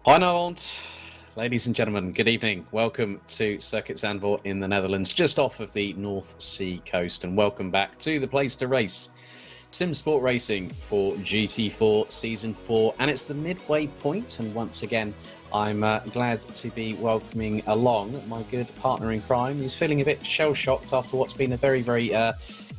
Goedenavond, ladies and gentlemen. Good evening. Welcome to Circuit Zandvoort in the Netherlands, just off of the North Sea coast, and welcome back to the place to race, Simsport Racing for GT4 Season 4, and it's the midway point, and once again, I'm glad to be welcoming along my good partner in crime. He's feeling a bit shell-shocked after what's been a very, very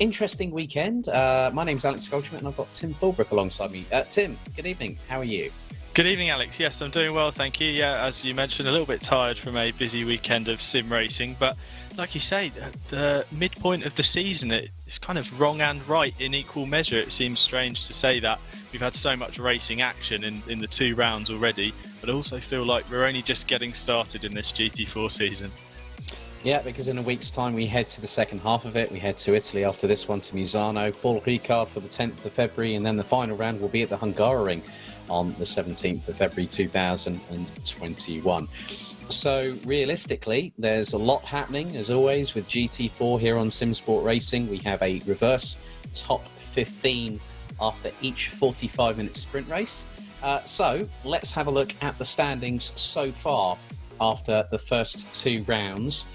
interesting weekend. My name's Alex Goldschmidt, and I've got Tim Fullbrook alongside me. Tim, good evening. How are you? Good evening, Alex. Yes, I'm doing well, thank you. Yeah, as you mentioned, a little bit tired from a busy weekend of sim racing, but like you say, the midpoint of the season, it's kind of wrong and right in equal measure. It seems strange to say that. We've had so much racing action in the 2 rounds already, but I also feel like we're only just getting started in this GT4 season. Yeah, because in a week's time we head to the second half of it. We head to Italy after this one, to Misano, Paul Ricard for the 10th of February, and then the final round will be at the Hungaroring on the 17th of February 2021. So realistically, there's a lot happening, as always, with GT4 here on Simsport Racing. We have a reverse top 15 after each 45-minute sprint race. So let's have a look at the standings so far after the first 2 rounds.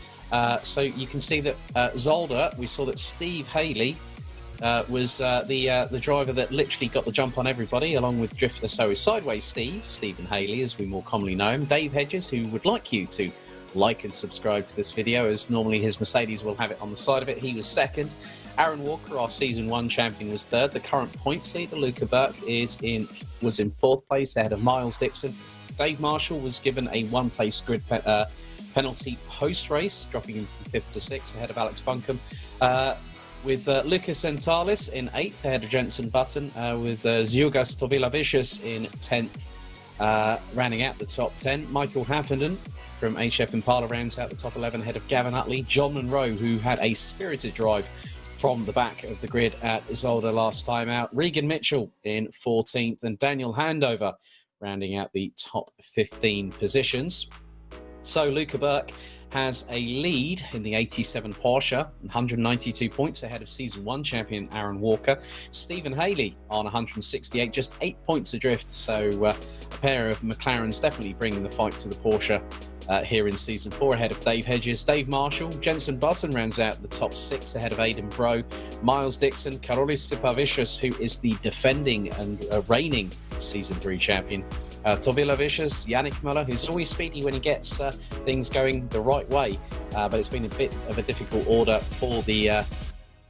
So you can see that Zolder, we saw that Steve Haley was the driver that literally got the jump on everybody, along with Drifter, so Sideways Stephen Haley, as we more commonly know him. Dave Hedges, who would like you to like and subscribe to this video, as normally his Mercedes will have it on the side of it. He was second. Aaron Walker, our Season 1 champion, was third. The current points leader, Luca Burke, was in 4th place, ahead of Miles Dixon. Dave Marshall was given a 1-place grid penalty post-race, dropping him from 5th to 6th, ahead of Alex Buncombe. With Lucas Zentalis in 8th, ahead of Jenson Button, with Zeugas Tovilavicius in 10th, rounding out the top 10. Michael Haffenden from HF Impala rounds out the top 11, ahead of Gavin Utley. John Monroe, who had a spirited drive from the back of the grid at Zolder last time out. Regan Mitchell in 14th, and Daniel Handover rounding out the top 15 positions. So Luca Burke has a lead in the 87 Porsche, 192 points ahead of Season 1 champion Aaron Walker. Stephen Haley on 168, just 8 points adrift, so a pair of McLarens definitely bringing the fight to the Porsche here in Season 4, ahead of Dave Hedges. Dave Marshall, Jenson Button rounds out the top 6 ahead of Aidan Bro. Miles Dixon, Karolis Sipavicius, who is the defending and reigning Season 3 champion. Tovilavicius, Yannick Muller, who's always speedy when he gets things going the right way, but it's been a bit of a difficult order for the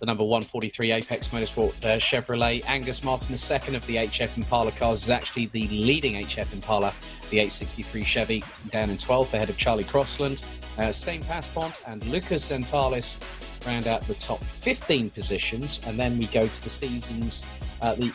number 143 Apex Motorsport Chevrolet. Angus Martin, the second of the HF Impala cars, is actually the leading HF Impala, the 863 Chevy, down in 12th, ahead of Charlie Crossland. Stain Passpont and Lucas Zentalis round out the top 15 positions, and then we go to the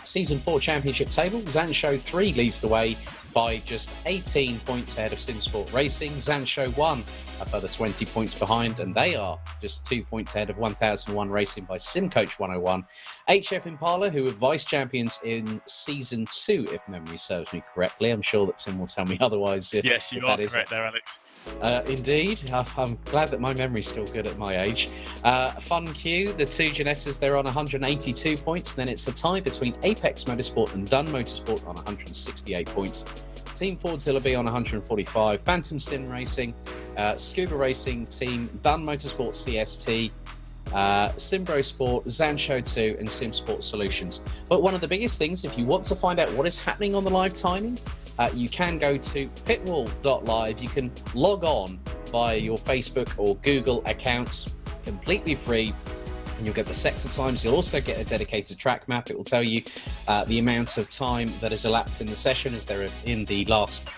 Season 4 Championship table. Zansho 3 leads the way by just 18 points ahead of Simsport Racing. Zansho 1 a further 20 points behind, and they are just 2 points ahead of 1001 Racing by Simcoach 101. HF Impala, who were vice champions in Season 2, if memory serves me correctly. I'm sure that Tim will tell me otherwise. Yes, you are correct there, Alex. Indeed. I'm glad that my memory's still good at my age. Fun Q, the 2 Ginettas, they're on 182 points. Then it's a tie between Apex Motorsport and Dunn Motorsport on 168 points. Team Fordzilla B on 145. Phantom Sim Racing, Scuba Racing Team, Dunn Motorsport CST, Simbro Sport, Zansho 2 and Simsport Solutions. But one of the biggest things, if you want to find out what is happening on the live timing, you can go to pitwall.live. You can log on via your Facebook or Google accounts, completely free, and you'll get the sector times. You'll also get a dedicated track map. It will tell you the amount of time that has elapsed in the session, as they're in the last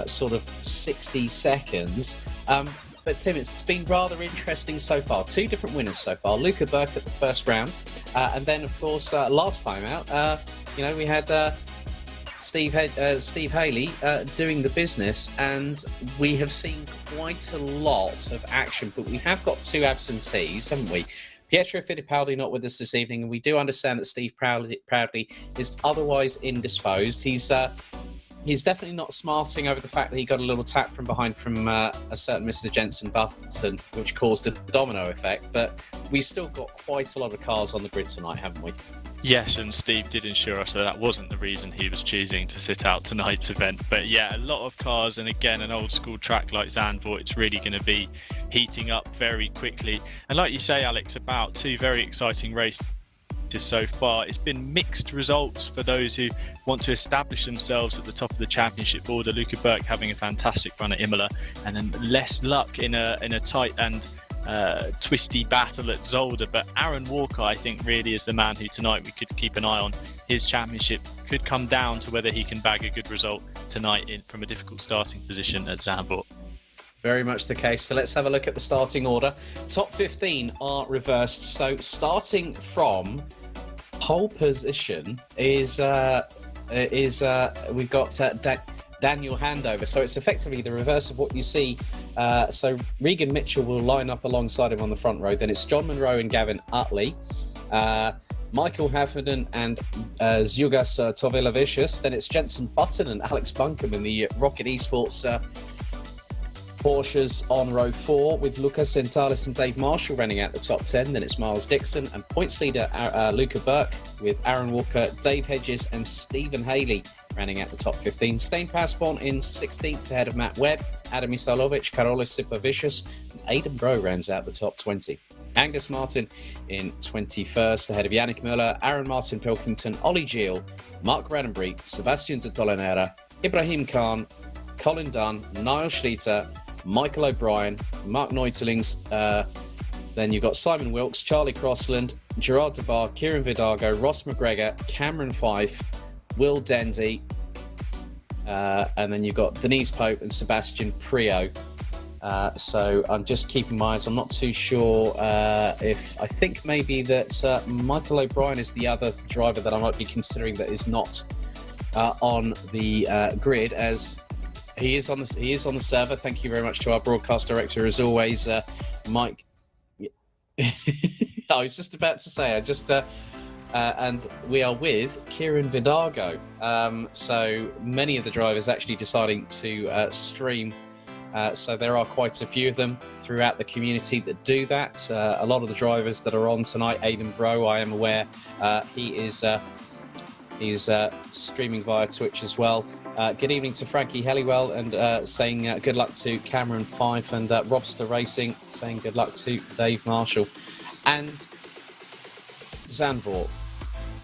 sort of 60 seconds. But Tim, it's been rather interesting so far. 2 different winners so far. Luca Burke at the first round, and then of course last time out, we had Steve Haley doing the business, and we have seen quite a lot of action, but we have got 2 absentees, haven't we? Pietro Fittipaldi not with us this evening, and we do understand that Steve Priaulx is otherwise indisposed. He's he's definitely not smarting over the fact that he got a little tap from behind from a certain Mr. Jenson Button, which caused a domino effect. But we've still got quite a lot of cars on the grid tonight, haven't we? Yes, and Steve did assure us that wasn't the reason he was choosing to sit out tonight's event. But yeah, a lot of cars, and again, an old school track like Zandvoort, it's really going to be heating up very quickly. And like you say, Alex, about 2 very exciting races so far. It's been mixed results for those who want to establish themselves at the top of the championship order. Luca Burke having a fantastic run at Imola, and then less luck in a tight and twisty battle at Zolder. But Aaron Walker, I think, really is the man who tonight we could keep an eye on. His championship could come down to whether he can bag a good result tonight from a difficult starting position at Zandvoort. Very much the case. So let's have a look at the starting order. Top 15 are reversed. So starting from pole position is we've got Daniel Handover. So it's effectively the reverse of what you see. So Regan Mitchell will line up alongside him on the front row. Then it's John Monroe and Gavin Utley. Michael Hafferden and Zyugas Tovilavicius. Then it's Jenson Button and Alex Buncombe in the Rocket Esports Porsches on row 4, with Lucas Sentalis and Dave Marshall running out the top 10. Then it's Miles Dixon and points leader Luca Burke, with Aaron Walker, Dave Hedges and Stephen Haley running out the top 15. Stain Passport in 16th ahead of Matt Webb, Adam Isalovic, Karolis Sipavicius and Aidan Bro rounds out the top 20. Angus Martin in 21st ahead of Yannick Muller, Aaron Martin Pilkington, Ollie Gill, Mark Raddenbury, Sebastian de Tolenera, Ibrahim Khan, Colin Dunn, Niall Schlitter, Michael O'Brien, Mark Neutelings, then you've got Simon Wilkes, Charlie Crossland, Gerard DeBar, Kieran Vidago, Ross McGregor, Cameron Fife, Will Dendy, and then you've got Denise Pope and Sebastian Priaulx. So I'm just keeping my eyes. I'm not too sure if I think maybe that Michael O'Brien is the other driver that I might be considering that is not on the grid, as he is on the server. Thank you very much to our broadcast director, as always, Mike. I was just about to say, and we are with Kieran Vidago. So many of the drivers actually deciding to stream. So there are quite a few of them throughout the community that do that. A lot of the drivers that are on tonight, Aidan Bro, I am aware, he's streaming via Twitch as well. Good evening to Frankie Helliwell, and saying good luck to Cameron Fife, and Robster Racing saying good luck to Dave Marshall. And Zandvoort,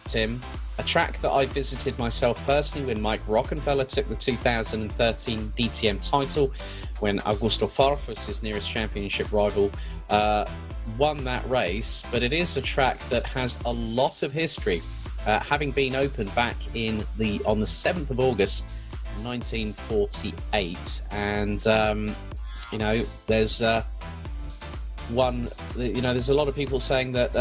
Tim, a track that I visited myself personally when Mike Rockenfeller took the 2013 DTM title, when Augusto Farfus, his nearest championship rival, won that race. But it is a track that has a lot of history, having been opened back on the 7th of August 1948, and there's there's a lot of people saying that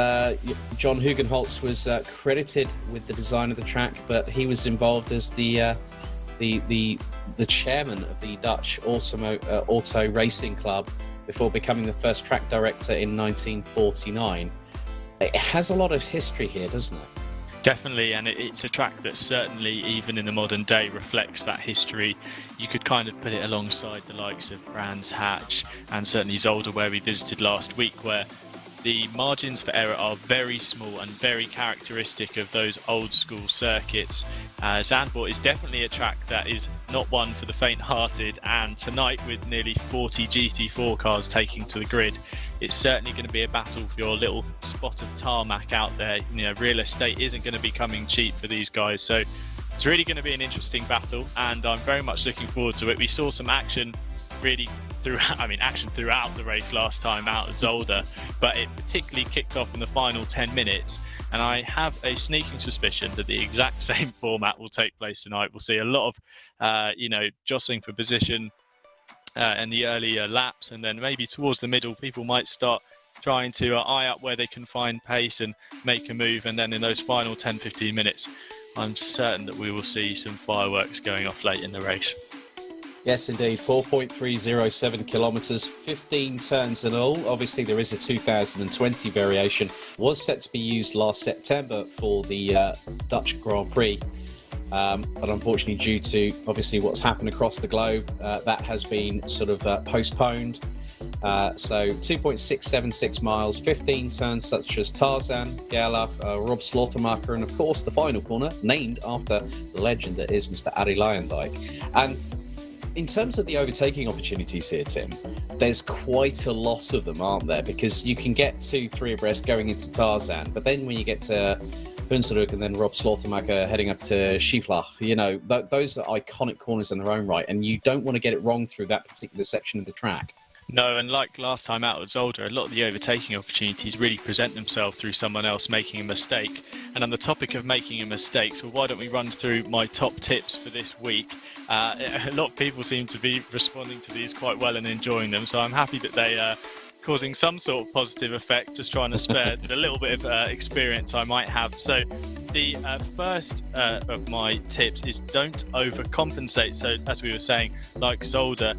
John Hugenholtz was credited with the design of the track, but he was involved as the chairman of the Dutch Auto Racing Club before becoming the first track director in 1949. It has a lot of history here, doesn't it? Definitely, and it's a track that certainly, even in the modern day, reflects that history. You could kind of put it alongside the likes of Brands Hatch and certainly Zolder, where we visited last week, where the margins for error are very small and very characteristic of those old school circuits. Zandvoort is definitely a track that is not one for the faint-hearted, and tonight, with nearly 40 GT4 cars taking to the grid, it's certainly going to be a battle for your little spot of tarmac out there. Real estate isn't going to be coming cheap for these guys, so it's really going to be an interesting battle, and I'm very much looking forward to it. We saw some action throughout the race last time out at Zolder, but it particularly kicked off in the final 10 minutes, and I have a sneaking suspicion that the exact same format will take place tonight. We'll see a lot of jostling for position in the earlier laps, and then maybe towards the middle people might start trying to eye up where they can find pace and make a move, and then in those final 10-15 minutes I'm certain that we will see some fireworks going off late in the race. Yes, indeed. 4.307 kilometres, 15 turns in all. Obviously, there is a 2020 variation. Was set to be used last September for the Dutch Grand Prix. But unfortunately, due to obviously what's happened across the globe, that has been sort of postponed. So 2.676 miles, 15 turns such as Tarzan, Gala, Rob Slaughtermacher, and of course the final corner, named after the legend that is Mr. Arie Luijendijk. And in terms of the overtaking opportunities here, Tim, there's quite a lot of them, aren't there? Because you can get 2-3 abreast going into Tarzan, but then when you get to Hunsrück and then Rob Slaughtermacher heading up to Schieflach, you know, those are iconic corners in their own right, and you don't want to get it wrong through that particular section of the track. No, and like last time out at Zolder, a lot of the overtaking opportunities really present themselves through someone else making a mistake. And on the topic of making a mistake, so why don't we run through my top tips for this week? A lot of people seem to be responding to these quite well and enjoying them, so I'm happy that they are causing some sort of positive effect, just trying to spare the little bit of experience I might have. So the first of my tips is don't overcompensate. So as we were saying, like Zolder,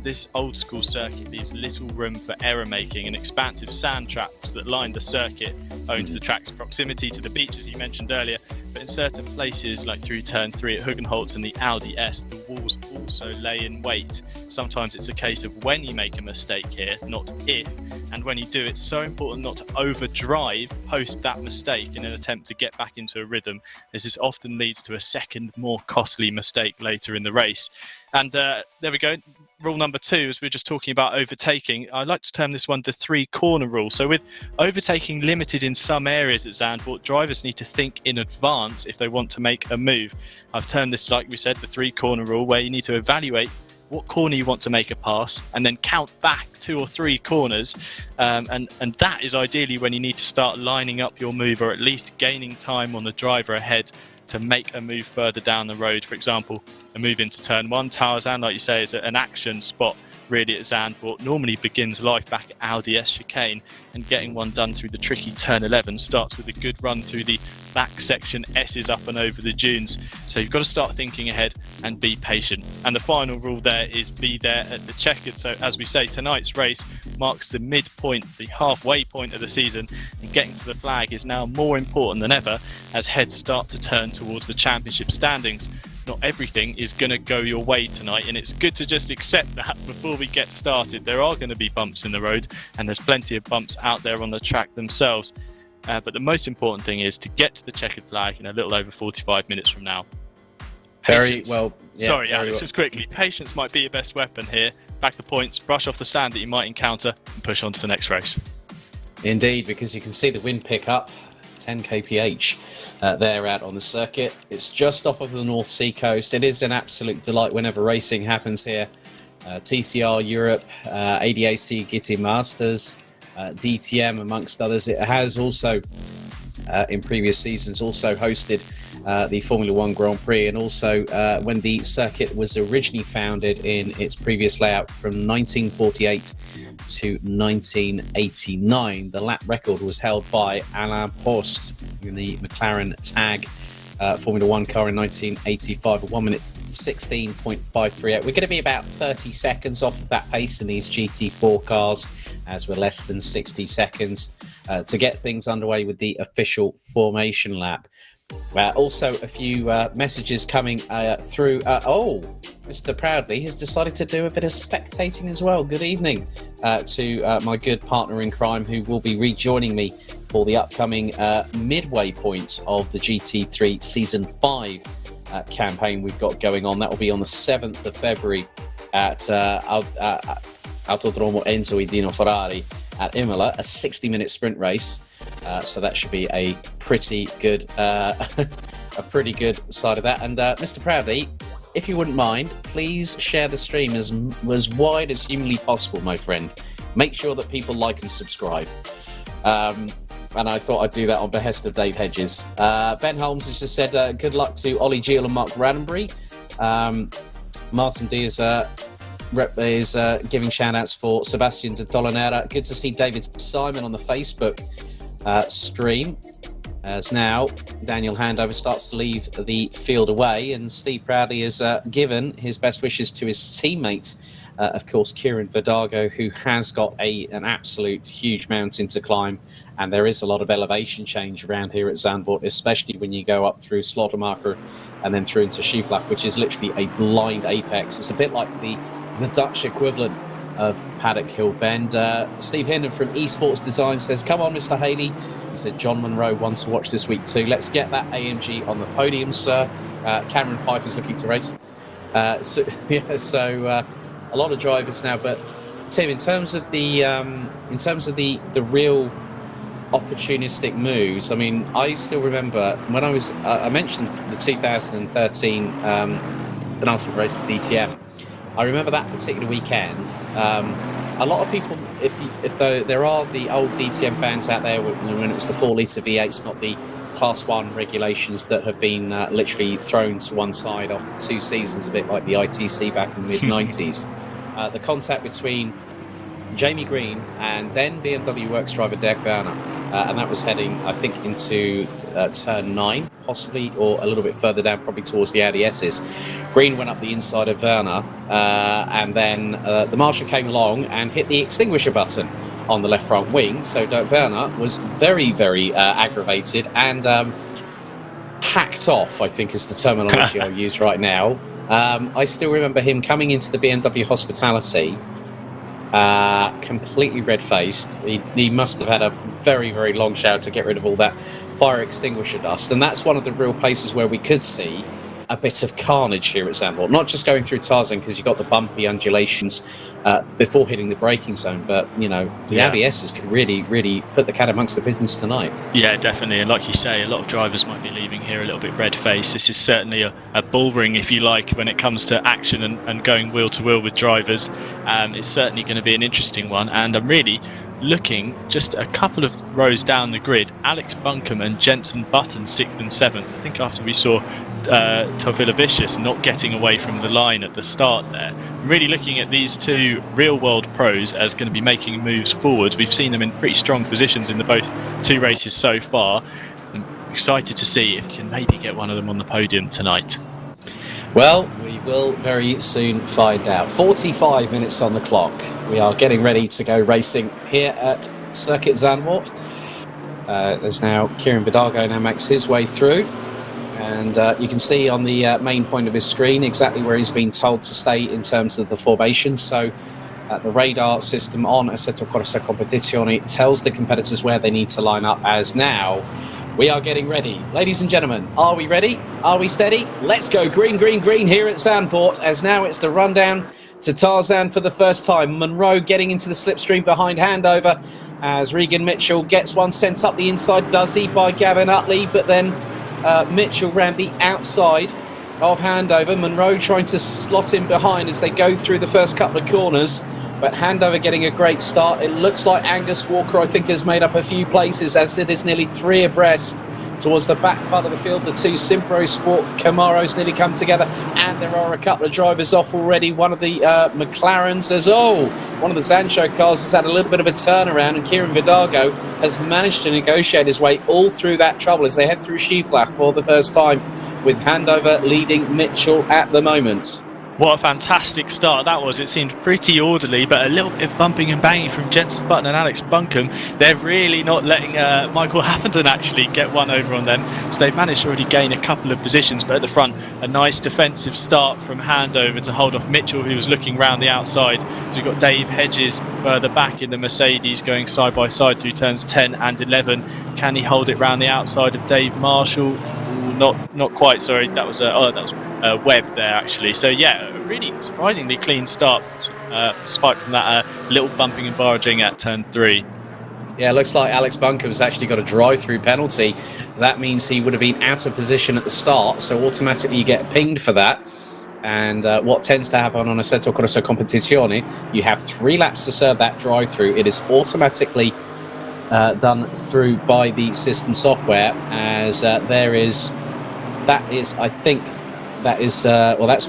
this old school circuit leaves little room for error making, and expansive sand traps that line the circuit owing to the track's proximity to the beach, as you mentioned earlier. But in certain places, like through turn 3 at Hugenholtz and the Audi S, the walls also lay in wait. Sometimes it's a case of when you make a mistake here, not if. And when you do, it's so important not to overdrive post that mistake in an attempt to get back into a rhythm, as this often leads to a second, more costly mistake later in the race. And there we go. Rule number 2, as we're just talking about overtaking, I like to term this one the 3-corner rule. So with overtaking limited in some areas at Zandvoort, drivers need to think in advance if they want to make a move. I've termed this, like we said, the 3-corner rule, where you need to evaluate what corner you want to make a pass and then count back 2 or 3 corners. And that is ideally when you need to start lining up your move, or at least gaining time on the driver ahead to make a move further down the road. For example, a move into turn 1, Tarzan, like you say, is an action spot really at Zandvoort. Normally begins life back at Audi S chicane, and getting one done through the tricky turn 11 starts with a good run through the back section S's up and over the dunes. So you've got to start thinking ahead and be patient. And the final rule there is be there at the checkered. So as we say, tonight's race marks the midpoint, the halfway point of the season, and getting to the flag is now more important than ever as heads start to turn towards the championship standings. Not everything is going to go your way tonight, and it's good to just accept that before we get started. There are going to be bumps in the road, and there's plenty of bumps out there on the track themselves. But the most important thing is to get to the checkered flag in a little over 45 minutes from now. Very well. Yeah, sorry, Alex, just quickly. Patience might be your best weapon here. Back the points, brush off the sand that you might encounter, and push on to the next race. Indeed, because you can see the wind pick up 10 kph there out on the circuit. It's just off of the North Sea coast. It is an absolute delight whenever racing happens here. TCR Europe, ADAC GT Masters, DTM amongst others. It has also in previous seasons also hosted the Formula One Grand Prix, and also when the circuit was originally founded in its previous layout from 1948 to 1989, the lap record was held by Alain Prost in the McLaren Tag Formula One car in 1985, a 1 minute 16.538. We're going to be about 30 seconds off of that pace in these GT4 cars, as we're less than 60 seconds to get things underway with the official formation lap. Also, a few messages coming through. Mr. Proudly has decided to do a bit of spectating as well. Good evening to my good partner in crime, who will be rejoining me for the upcoming midway point of the GT3 Season 5 campaign we've got going on. That will be on the 7th of February at Autodromo Enzo Dino Ferrari at Imola, a 60-minute sprint race. So that should be a pretty good side of that. And Mr. Proudly, if you wouldn't mind, please share the stream as wide as humanly possible, my friend. Make sure that people like and subscribe. And I thought I'd do that on behest of Dave Hedges. Ben Holmes has just said good luck to Ollie Giel and Mark Randenbury. Martin D is giving shout-outs for Sebastian de Tolanera. Good to see David Simon on the Facebook stream, as now Daniel Handover starts to leave the field away, and Steve Proudly has given his best wishes to his teammate of course, Kieran Vidago, who has got an absolute huge mountain to climb. And there is a lot of elevation change around here at Zandvoort, especially when you go up through Slaughtermarker and then through into Schieflach, which is literally a blind apex. It's a bit like the Dutch equivalent of Paddock Hill Bend. Steve Hinden from Esports Design says, "Come on, Mr. Haley." He said, "John Munro, one to watch this week too. Let's get that AMG on the podium, sir." Cameron Fife is looking to race. So a lot of drivers now. But Tim, in terms of the real opportunistic moves, I mean, I still remember when I was I mentioned the 2013 penultimate race of DTM. I remember that particular weekend. A lot of people, if there are the old DTM fans out there, when it was the 4-litre V8s, not the Class 1 regulations that have been literally thrown to one side after 2 seasons, a bit like the ITC back in the mid-90s. The contact between Jamie Green and then BMW Works driver Dirk Werner, and that was heading, I think, into turn 9, possibly, or a little bit further down, probably towards the Audi S's. Green went up the inside of Werner, and then the marshal came along and hit the extinguisher button on the left front wing. So Dirk Werner was very, very aggravated and hacked off, I think is the terminology I'll use right now. I still remember him coming into the BMW hospitality, completely red-faced. He must have had a very, very long shower to get rid of all that fire extinguisher dust. And that's one of the real places where we could see a bit of carnage here at Zandvoort. Not just going through Tarzan, because you've got the bumpy undulations before hitting the braking zone, but, you know, the Audi S's could really, really put the cat amongst the pigeons tonight. Yeah, definitely. And like you say, a lot of drivers might be leaving here a little bit red-faced. This is certainly a bull ring, if you like, when it comes to action and going wheel-to-wheel with drivers. It's certainly going to be an interesting one. And I'm really looking just a couple of rows down the grid, Alex Buncombe and Jenson Button 6th and 7th. I think after we saw Tovila Vicious not getting away from the line at the start there. I'm really looking at these two real-world pros as going to be making moves forward. We've seen them in pretty strong positions in the both 2 races so far. I'm excited to see if we can maybe get one of them on the podium tonight. Well, we will very soon find out. 45 minutes on the clock. We are getting ready to go racing here at Circuit Zandvoort. There's now Kieran Vidago now makes his way through. And you can see on the main point of his screen exactly where he's been told to stay in terms of the formation. So the radar system on Assetto Corsa Competizione tells the competitors where they need to line up, as now we are getting ready. Ladies and gentlemen, are we ready? Are we steady? Let's go green, green, green here at Zandvoort, as now it's the rundown to Tarzan for the first time. Munro getting into the slipstream behind Handover as Regan Mitchell gets one sent up the inside, does he, by Gavin Utley, but then Mitchell round the outside of Handover. Munro trying to slot in behind as they go through the first couple of corners, but Handover getting a great start. It looks like Angus Walker, I think, has made up a few places, as it is nearly 3 abreast towards the back part of the field. The 2 Simpro Sport Camaros nearly come together, and there are a couple of drivers off already. One of the McLarens says, one of the Zansho cars has had a little bit of a turnaround, and Kieran Vidago has managed to negotiate his way all through that trouble as they head through Schieflach for the first time, with Handover leading Mitchell at the moment. What a fantastic start that was. It seemed pretty orderly, but a little bit of bumping and banging from Jenson Button and Alex Buncombe. They're really not letting Michael Haffenden actually get one over on them. So they've managed to already gain a couple of positions, but at the front, a nice defensive start from Handover to hold off Mitchell, who was looking round the outside. So we've got Dave Hedges further back in the Mercedes going side by side through turns 10 and 11. Can he hold it round the outside of Dave Marshall? Not quite, sorry. That was Webb there, actually. So yeah, a really surprisingly clean start, despite from that little bumping and barging at turn 3. Yeah, it looks like Alex Buncombe's actually got a drive-through penalty. That means he would have been out of position at the start, so automatically you get pinged for that. And what tends to happen on Assetto Corsa Competizione, you have 3 laps to serve that drive-through. It is automatically done through by the system software, as that's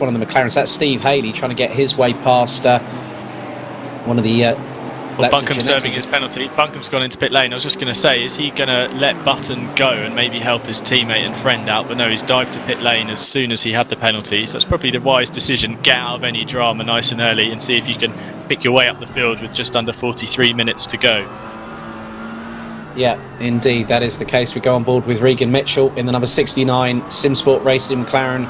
one of the McLarens. That's Steve Haley trying to get his way past one of the Well, Buncombe serving his penalty. Buncombe's gone into pit lane. I was just going to say, is he going to let Button go and maybe help his teammate and friend out? But no, he's dived to pit lane as soon as he had the penalty. So that's probably the wise decision. Get out of any drama nice and early and see if you can pick your way up the field with just under 43 minutes to go. Yeah, indeed, that is the case. We go on board with Regan Mitchell in the number 69 Simsport Racing McLaren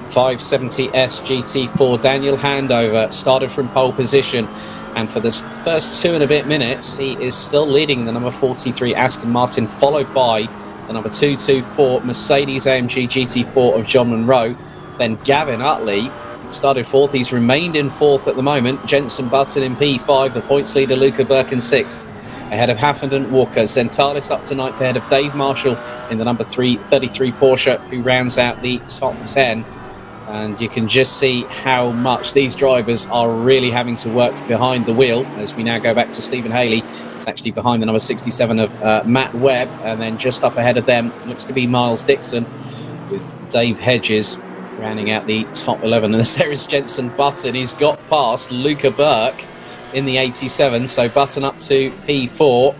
570S GT4. Daniel Handover started from pole position, and for the first 2 and a bit minutes he is still leading the number 43 Aston Martin, followed by the number 224 Mercedes AMG GT4 of John Munro. Then Gavin Utley started fourth. He's remained in fourth at the moment. Jenson Button in P5, the points leader Luca Burke in sixth, ahead of Haffenden Walker. Zentalis up to ninth, ahead of Dave Marshall in the number 33 Porsche, who rounds out the top 10. And you can just see how much these drivers are really having to work behind the wheel. As we now go back to Stephen Haley, it's actually behind the number 67 of Matt Webb, and then just up ahead of them looks to be Miles Dixon, with Dave Hedges rounding out the top 11. And there is Jenson Button. He's got past Luca Burke in the 87, so Button up to P4,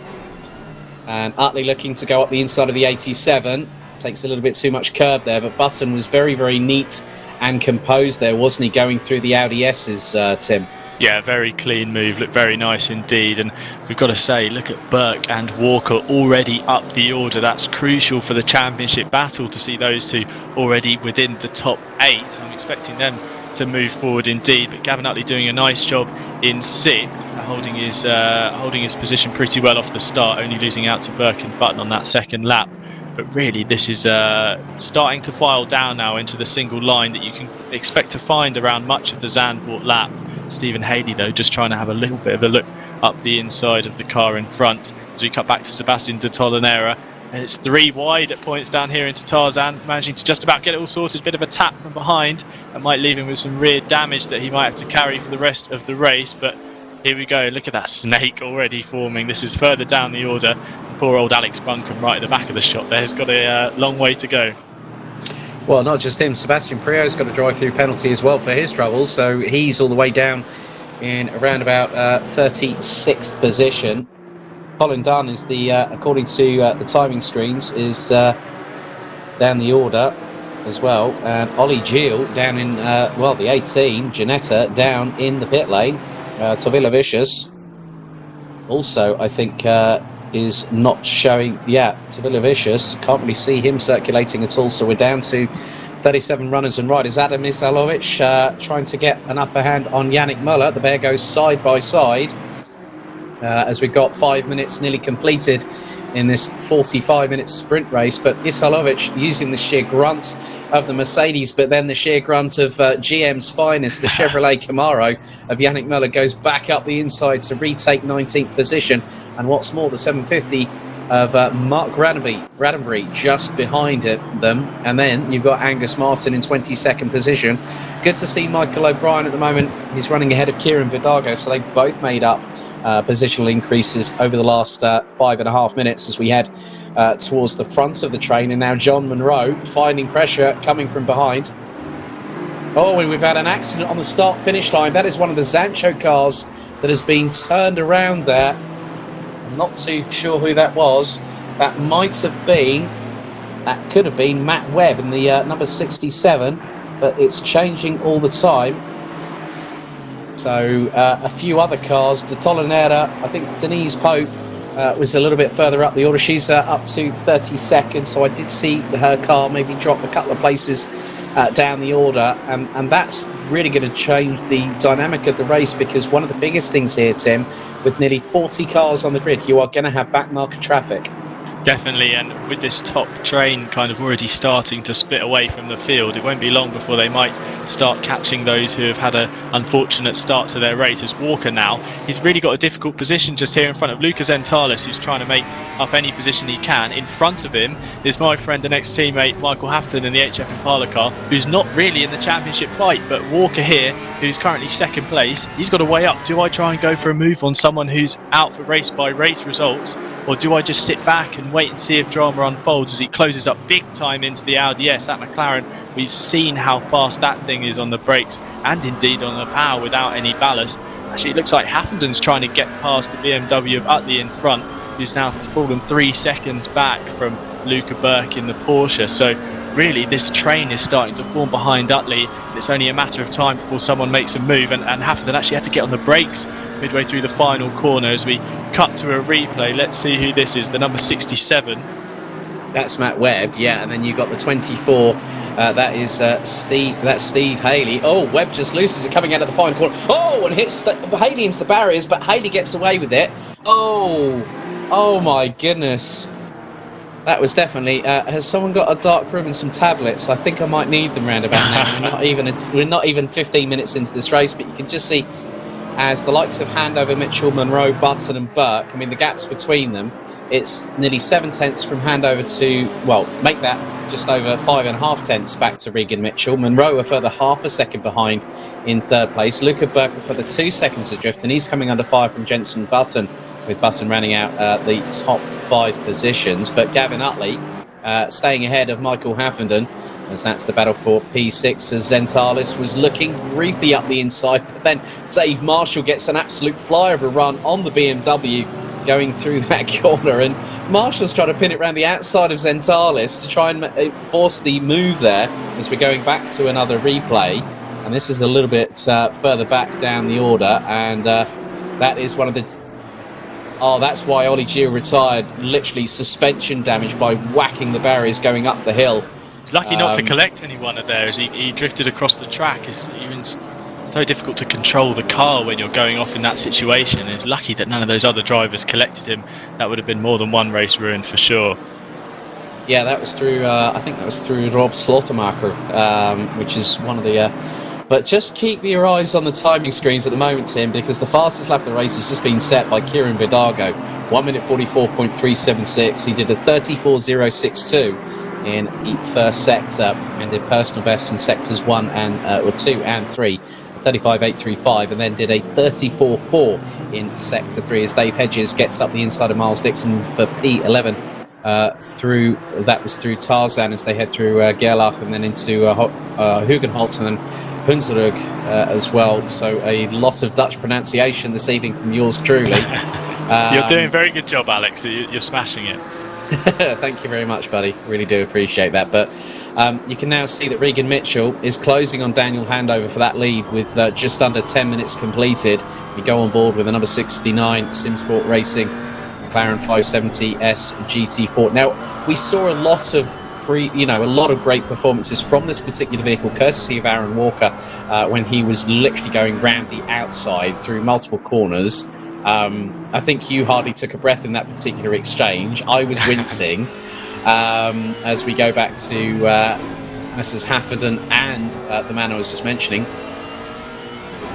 and Utley looking to go up the inside of the 87. Takes a little bit too much curb there, but Button was very, very neat and composed there, wasn't he, going through the Audi S's, Tim? Yeah, very clean move, looked very nice indeed. And we've got to say, look at Burke and Walker already up the order. That's crucial for the championship battle to see those two already within the top 8. I'm expecting them to move forward indeed, but Gavin Utley doing a nice job in 6th, holding his position pretty well off the start, only losing out to Burke and Button on that second lap. But really, this is starting to file down now into the single line that you can expect to find around much of the Zandvoort lap. Stephen Haley, though, just trying to have a little bit of a look up the inside of the car in front as we cut back to Sebastian de Tolenera. And it's 3 wide at points down here into Tarzan, managing to just about get it all sorted. Bit of a tap from behind that might leave him with some rear damage that he might have to carry for the rest of the race. But here we go, look at that snake already forming. This is further down the order. Poor old Alex Buncombe right at the back of the shot there has got a long way to go. Well, not just him, Sebastian Priaulx's got a drive-through penalty as well for his troubles, so he's all the way down in around about 36th position. Colin Dunn is the, according to the timing screens, is down the order as well, and Ollie Geel down in, the 18, Janetta down in the pit lane. Tovila Vicious also, I think, is not showing. Yeah, Tovila Vicious, can't really see him circulating at all, so we're down to 37 runners and riders. Adam Misalovic trying to get an upper hand on Yannick Muller. The pair goes side by side as we've got 5 minutes nearly completed in this 45-minute sprint race, but Isalovic using the sheer grunt of the Mercedes, but then the sheer grunt of GM's finest, the Chevrolet Camaro of Yannick Muller, goes back up the inside to retake 19th position. And what's more, the 750 of Mark Raddenbury just behind them, and then you've got Angus Martin in 22nd position. Good to see Michael O'Brien at the moment. He's running ahead of Kieran Vidago, so they've both made up positional increases over the last 5.5 minutes as we head towards the front of the train. And now John Munro finding pressure coming from behind. Oh, and we've had an accident on the start-finish line. That is one of the Zansho cars that has been turned around there. I'm not too sure who that was. That could have been Matt Webb in the number 67, but it's changing all the time. So a few other cars. De Tolenera, I think Denise Pope was a little bit further up the order. She's up to 32nd, so I did see her car maybe drop a couple of places down the order, and that's really going to change the dynamic of the race, because one of the biggest things here, Tim, with nearly 40 cars on the grid, you are going to have backmarker traffic. Definitely, and with this top train kind of already starting to split away from the field, it won't be long before they might start catching those who have had an unfortunate start to their race. As Walker now, he's really got a difficult position just here in front of Lucas Zentalis, who's trying to make up any position he can. In front of him is my friend and ex-teammate Michael Hafton in the HF Impala car, who's not really in the championship fight, but Walker here, who's currently second place, he's got to weigh up. Do I try and go for a move on someone who's out for race by race results, or do I just sit back and wait and see if drama unfolds as he closes up big time into the Audi S? That McLaren, we've seen how fast that thing is on the brakes and indeed on the power without any ballast. Actually, it looks like Haffenden's trying to get past the BMW of Utley in front, who's now fallen 3 seconds back from Luca Burke in the Porsche. So really, this train is starting to form behind Utley, and it's only a matter of time before someone makes a move, and Haffenden actually had to get on the brakes midway through the final corner. As we cut to a replay, let's see who this is, the number 67. That's Matt Webb, yeah, and then you got the 24. That is Steve. That's Steve Haley. Oh, Webb just loses it coming out of the final corner. Oh, and hits Haley into the barriers, but Haley gets away with it. Oh my goodness. That was definitely. Has someone got a dark room and some tablets? I think I might need them round about now. We're not even 15 minutes into this race, but you can just see as the likes of Handover, Mitchell, Monroe, Button, and Burke. I mean, the gaps between them. It's nearly 7 tenths from Handover to, well, make that just over 5.5 tenths back to Regan Mitchell. Monroe a further half a second behind in third place. Luca Burke a further 2 seconds adrift, and he's coming under fire from Jenson Button, with Button running out the top 5 positions. But Gavin Utley staying ahead of Michael Haffenden, as that's the battle for P6, as Zentalis was looking briefly up the inside, but then Dave Marshall gets an absolute flyer of a run on the BMW going through that corner, and Marshall's trying to pin it around the outside of Zentalis to try and force the move there, as we're going back to another replay. And this is a little bit further back down the order, and that is one of the... Oh, that's why Ollie Gill retired. Literally suspension damage by whacking the barriers going up the hill. Lucky not to collect anyone there, as he drifted across the track. It's even so difficult to control the car when you're going off in that situation. It's lucky that none of those other drivers collected him. That would have been more than one race ruined for sure. Yeah, that was through, I think that was through Rob Slaughtermarker, which is one of the... But just keep your eyes on the timing screens at the moment, Tim, because the fastest lap of the race has just been set by Kieran Vidago. 1 minute 44.376. He did a 34.062 in the first sector, and did personal bests in sectors 2 and 3. 35.835, and then did a 34.4 in sector 3 as Dave Hedges gets up the inside of Miles Dixon for P11 through Tarzan as they head through Gerlach and then into Hugenholz and then Hunsrug as well. So a lot of Dutch pronunciation this evening from yours truly. You're doing a very good job, Alex. You're smashing it. Thank you very much, buddy. Really do appreciate that. But you can now see that Regan Mitchell is closing on Daniel Handover for that lead with just under 10 minutes completed. We go on board with a number 69 Simsport Racing McLaren 570S GT4. Now, we saw a lot of great performances from this particular vehicle, courtesy of Aaron Walker, when he was literally going round the outside through multiple corners. I think you hardly took a breath in that particular exchange. I was wincing as we go back to Messrs. Haffenden and the man I was just mentioning.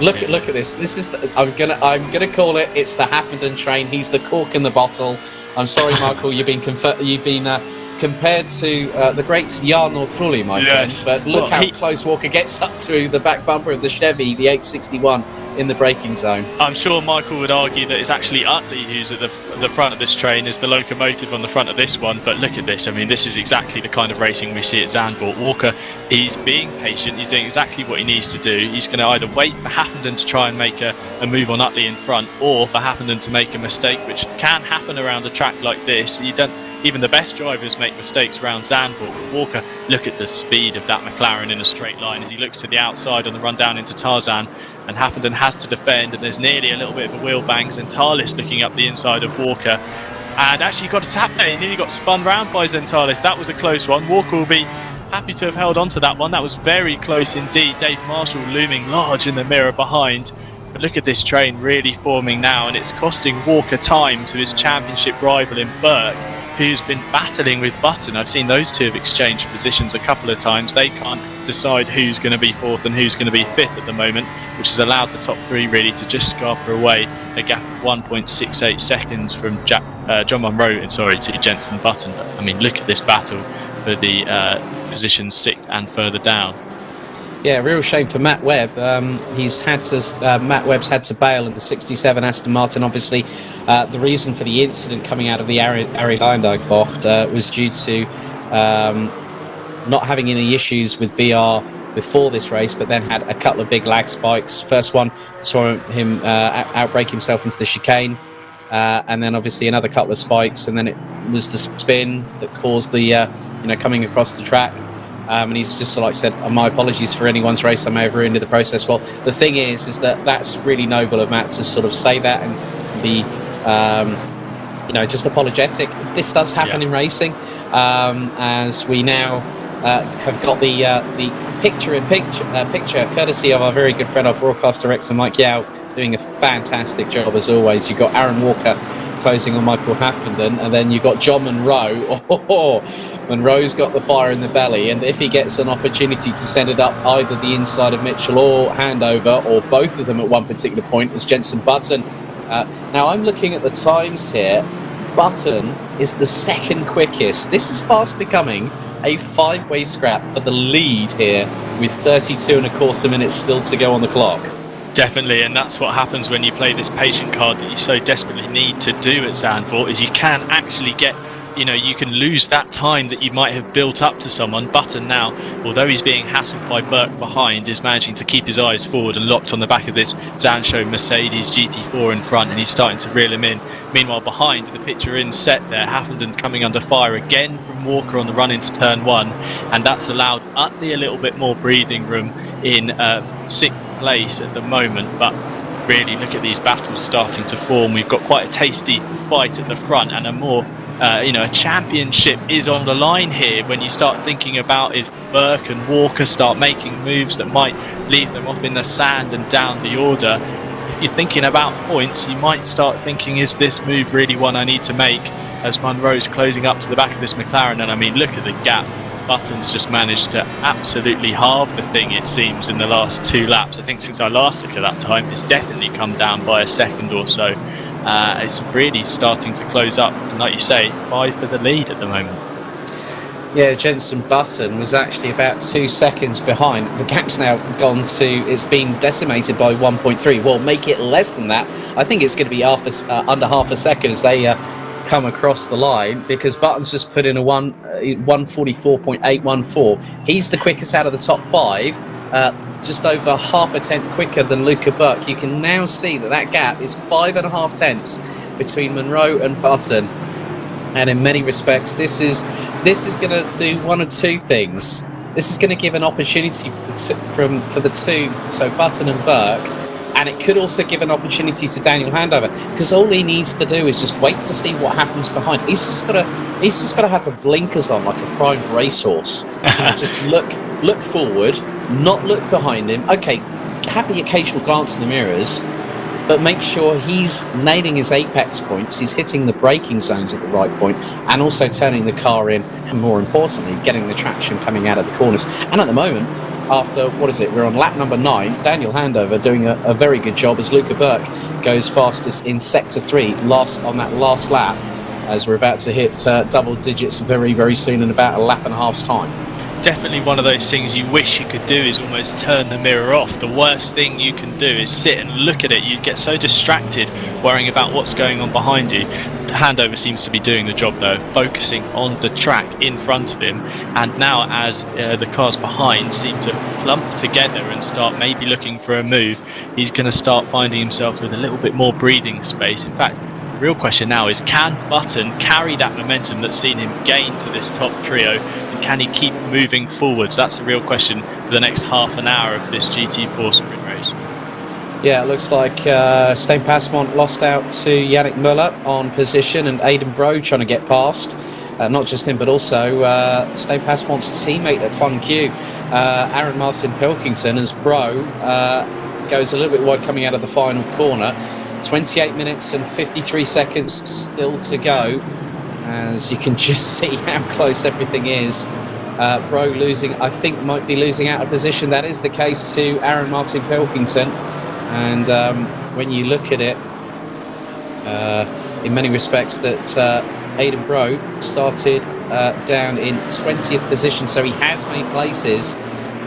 Look at this. This is I'm gonna call it. It's the Haffenden train. He's the cork in the bottle. I'm sorry, Michael. You've been compared to the great Jan Trulli, my friend. But look how close Walker gets up to the back bumper of the Chevy, the 861, in the braking zone. I'm sure Michael would argue that it's actually Utley who's at the front of this train, is the locomotive on the front of this one. But look at this. I mean, this is exactly the kind of racing we see at Zandvoort. Walker, he's being patient. He's doing exactly what he needs to do. He's going to either wait for Haffenden to try and make a move on Utley in front, or for Haffenden to make a mistake, which can happen around a track like this. Even the best drivers make mistakes around Zandvoort. But Walker, look at the speed of that McLaren in a straight line as he looks to the outside on the run down into Tarzan, and Haffenden has to defend, and there's nearly a little bit of a wheel bang. Zentalis looking up the inside of Walker, and actually got a tap there. He nearly got spun round by Zentalis. That was a close one. Walker will be happy to have held on to that one. That was very close indeed. Dave Marshall looming large in the mirror behind. But look at this train really forming now, and it's costing Walker time to his championship rival in Burke, who's been battling with Button. I've seen those two have exchanged positions a couple of times. They can't decide who's going to be fourth and who's going to be fifth at the moment, which has allowed the top three really to just scarper away a gap of 1.68 seconds from John Monroe to Jenson Button. But, I mean, look at this battle for the positions 6th and further down. Yeah, real shame for Matt Webb. Matt Webb's had to bail in the 67 Aston Martin. Obviously, the reason for the incident coming out of the Ari Leinberg bocht was due to not having any issues with VR before this race, but then had a couple of big lag spikes. First one saw him outbrake himself into the chicane, and then obviously another couple of spikes, and then it was the spin that caused the coming across the track. And he's just like said, my apologies for anyone's race I may have ruined in the process. Well, the thing is that's really noble of Matt to sort of say that and be just apologetic. This does happen in racing, as we now have got the picture courtesy of our very good friend, our broadcast director Mike Yao, doing a fantastic job as always. You've got Aaron Walker closing on Michael Haffenden, and then you've got John Monroe. Monroe's got the fire in the belly, and if he gets an opportunity to send it up either the inside of Mitchell or handover, or both of them at one particular point, as Jenson Button. Now I'm looking at the times here. Button is the second quickest. This is fast becoming a 5-way scrap for the lead here, with 32.25 minutes still to go on the clock. Definitely, and that's what happens when you play this patient card that you so desperately need to do at Zandvoort, is you can actually get, you can lose that time that you might have built up to someone. Button now, although he's being hassled by Burke behind, is managing to keep his eyes forward and locked on the back of this Zansho Mercedes GT4 in front, and he's starting to reel him in. Meanwhile, behind, the picture in set there, Haffenden coming under fire again from Walker on the run into turn 1, and that's allowed Utley a little bit more breathing room in 6th place at the moment. But really, look at these battles starting to form. We've got quite a tasty fight at the front, and a more a championship is on the line here when you start thinking about if Burke and Walker start making moves that might leave them off in the sand and down the order. If you're thinking about points, you might start thinking, is this move really one I need to make, as Monroe's closing up to the back of this McLaren? And I mean, look at the gap. Button's just managed to absolutely halve the thing, it seems, in the last 2 laps. I think since I last looked at that time, it's definitely come down by a second or so. It's really starting to close up, and like you say, 5 for the lead at the moment. Yeah, Jenson Button was actually about 2 seconds behind. The gap's now gone to, it's been decimated by 1.3. Well, make it less than that. I think it's going to be under half a second as they come across the line, because Button's just put in a 1:44.814. He's the quickest out of the top 5, just over half a tenth quicker than Luca Burke. You can now see that gap is 5.5 tenths between Monroe and Button, and in many respects this is going to do one of two things. This is going to give an opportunity for the two, so Button and Burke, and it could also give an opportunity to Daniel Handover, because all he needs to do is just wait to see what happens behind. He's just got to have the blinkers on like a primed racehorse. Just look forward, not look behind him. Okay, have the occasional glance in the mirrors, but make sure he's nailing his apex points, he's hitting the braking zones at the right point, and also turning the car in, and more importantly, getting the traction coming out of the corners. And at the moment, after, we're on lap number 9, Daniel Handover doing a very good job, as Luca Burke goes fastest in sector 3 on that last lap, as we're about to hit double digits very, very soon in about a lap and a half's time. Definitely one of those things you wish you could do, is almost turn the mirror off. The worst thing you can do is sit and look at it. You get so distracted worrying about what's going on behind you. Handover seems to be doing the job though, focusing on the track in front of him, and now as the cars behind seem to clump together and start maybe looking for a move, he's going to start finding himself with a little bit more breathing space. In fact, the real question now is, can Button carry that momentum that's seen him gain to this top trio, and can he keep moving forwards? That's the real question for the next half an hour of this GT4 sprint race. Yeah, it looks like Stijn Pasmont lost out to Yannick Muller on position, and Aidan Bro trying to get past. Not just him, but also Stijn Pasmont's teammate at Fun Q, Aaron Martin Pilkington, as Bro goes a little bit wide coming out of the final corner. 28 minutes and 53 seconds still to go, as you can just see how close everything is. Bro might be losing out of position. That is the case to Aaron Martin Pilkington. And when you look at it, in many respects, that Aidan Bro started down in 20th position, so he has made places.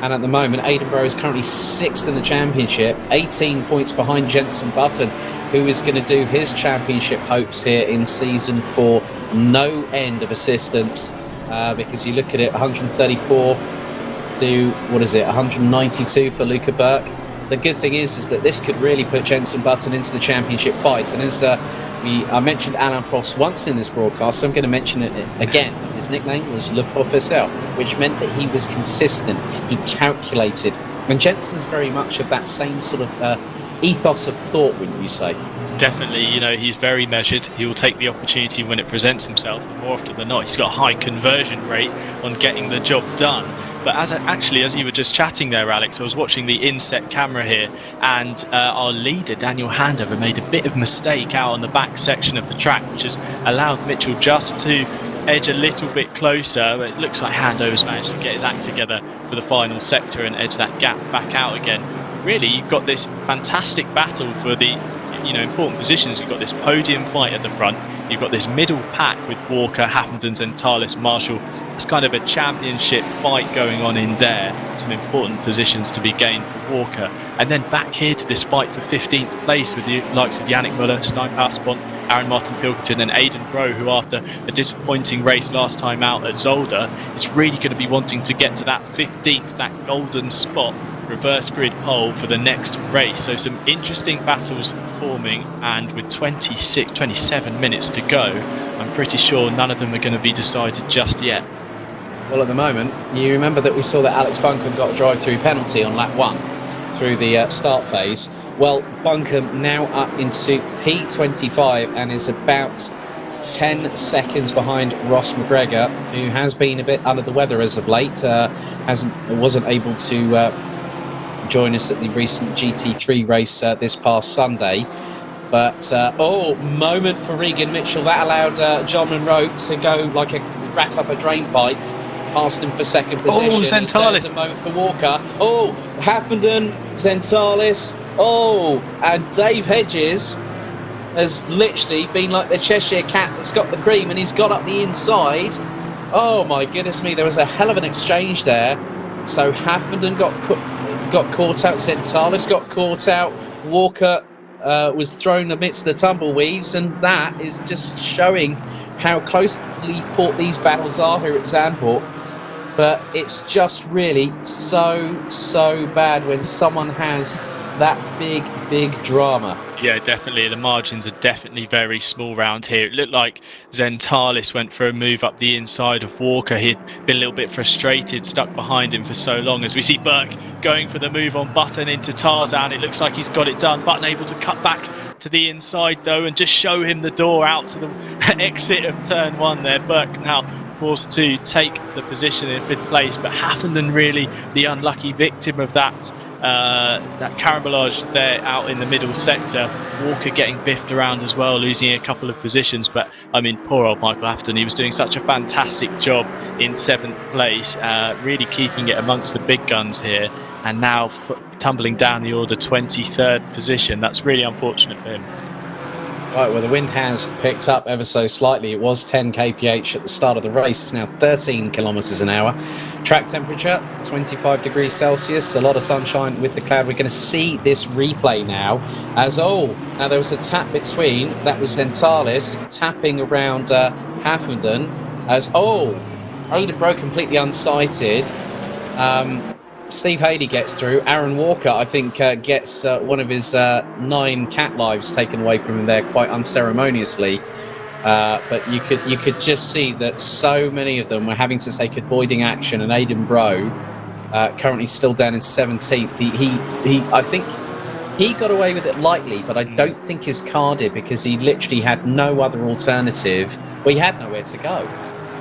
And at the moment, Aidan Bro is currently 6th in the championship, 18 points behind Jenson Button, who is going to do his championship hopes here in season 4. No end of assistance, because you look at it, 134 do, 192 for Luca Burke. The good thing is that this could really put Jenson Button into the championship fight. And as I mentioned Alain Prost once in this broadcast, so I'm going to mention it again. His nickname was Le Professeur, which meant that he was consistent, he calculated. And Jenson's very much of that same sort of ethos of thought, wouldn't you say? Definitely, he's very measured. He will take the opportunity when it presents himself. More often than not, he's got a high conversion rate on getting the job done. But as you were just chatting there, Alex, I was watching the inset camera here, and our leader, Daniel Handover, made a bit of mistake out on the back section of the track, which has allowed Mitchell just to edge a little bit closer. But it looks like Handover's managed to get his act together for the final sector and edge that gap back out again. Really, you've got this fantastic battle for the important positions. You've got this podium fight at the front. You've got this middle pack with Walker, Haffenden, Zentalis, Marshall. It's kind of a championship fight going on in there. Some important positions to be gained for Walker. And then back here to this fight for 15th place with the likes of Yannick Muller, Stein Passpont, Aaron Martin Pilkington and Aidan Bro, who after a disappointing race last time out at Zolder is really going to be wanting to get to that 15th, that golden spot, reverse grid pole for the next race. So some interesting battles forming, and with 27 minutes to go, I'm pretty sure none of them are going to be decided just yet. Well, at the moment, you remember that we saw that Alex Buncombe got a drive-through penalty on lap 1 through the start phase. Well, Buncombe now up into P25 and is about 10 seconds behind Ross Mcgregor, who has been a bit under the weather as of late. Wasn't able to join us at the recent GT3 race this past Sunday. But, moment for Regan Mitchell. That allowed John Monroe to go like a rat up a drain pipe past him for second position. Oh, Zentalis. A moment for Walker. Oh, Haffenden, Zentalis. Oh, and Dave Hedges has literally been like the Cheshire cat that's got the cream, and he's got up the inside. Oh, my goodness me. There was a hell of an exchange there. So Haffenden got caught out, Zentalis got caught out, Walker was thrown amidst the tumbleweeds, and that is just showing how closely fought these battles are here at Zandvoort. But it's just really so bad when someone has that big drama. Yeah, definitely. The margins are definitely very small round here. It looked like Zentalis went for a move up the inside of Walker. He'd been a little bit frustrated, stuck behind him for so long. As we see Burke going for the move on Button into Tarzan, it looks like he's got it done. Button able to cut back to the inside though and just show him the door out to the exit of turn 1 there. Burke now forced to take the position in 5th place, but Haffenden really the unlucky victim of that carambolage there out in the middle sector. Walker getting biffed around as well, losing a couple of positions. But I mean, poor old Michael Haffenden, he was doing such a fantastic job in 7th place, really keeping it amongst the big guns here, and now tumbling down the order, 23rd position. That's really unfortunate for him. Right, well, the wind has picked up ever so slightly. It was 10 kph at the start of the race. It's now 13 kilometres an hour. Track temperature, 25 degrees Celsius. A lot of sunshine with the cloud. We're going to see this replay now. Now there was a tap between. That was Zentalis tapping around Haffenden. Aidan Bro completely unsighted. Steve Haley gets through. Aaron Walker, I think, gets one of his 9 cat lives taken away from him there quite unceremoniously. But you could just see that so many of them were having to take avoiding action. And Aidan Bro, currently still down in 17th. I think he got away with it lightly, but I don't think his car did, because he literally had no other alternative. Well, he had nowhere to go.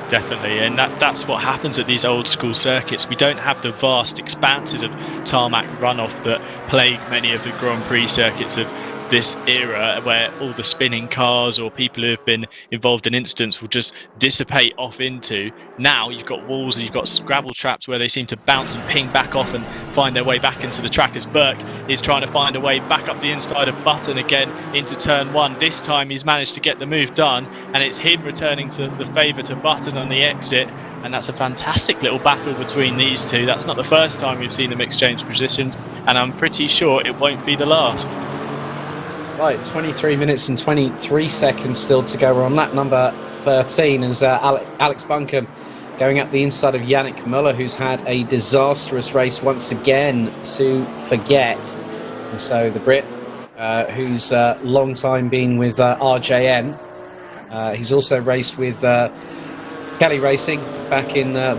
Definitely, and that's what happens at these old school circuits. We don't have the vast expanses of tarmac runoff that plague many of the Grand Prix circuits of this era, where all the spinning cars or people who have been involved in incidents will just dissipate off into. Now you've got walls and you've got gravel traps where they seem to bounce and ping back off and find their way back into the track, as Burke is trying to find a way back up the inside of Button again into turn 1. This time he's managed to get the move done, and it's him returning to the favour to Button on the exit. And that's a fantastic little battle between these two. That's not the first time we've seen them exchange positions, and I'm pretty sure it won't be the last. Right, 23 minutes and 23 seconds still to go. We're on lap number 13 as Alex Buncombe going up the inside of Yannick Muller, who's had a disastrous race once again to forget. And so the Brit, who's long time been with RJN, he's also raced with Kelly Racing back in the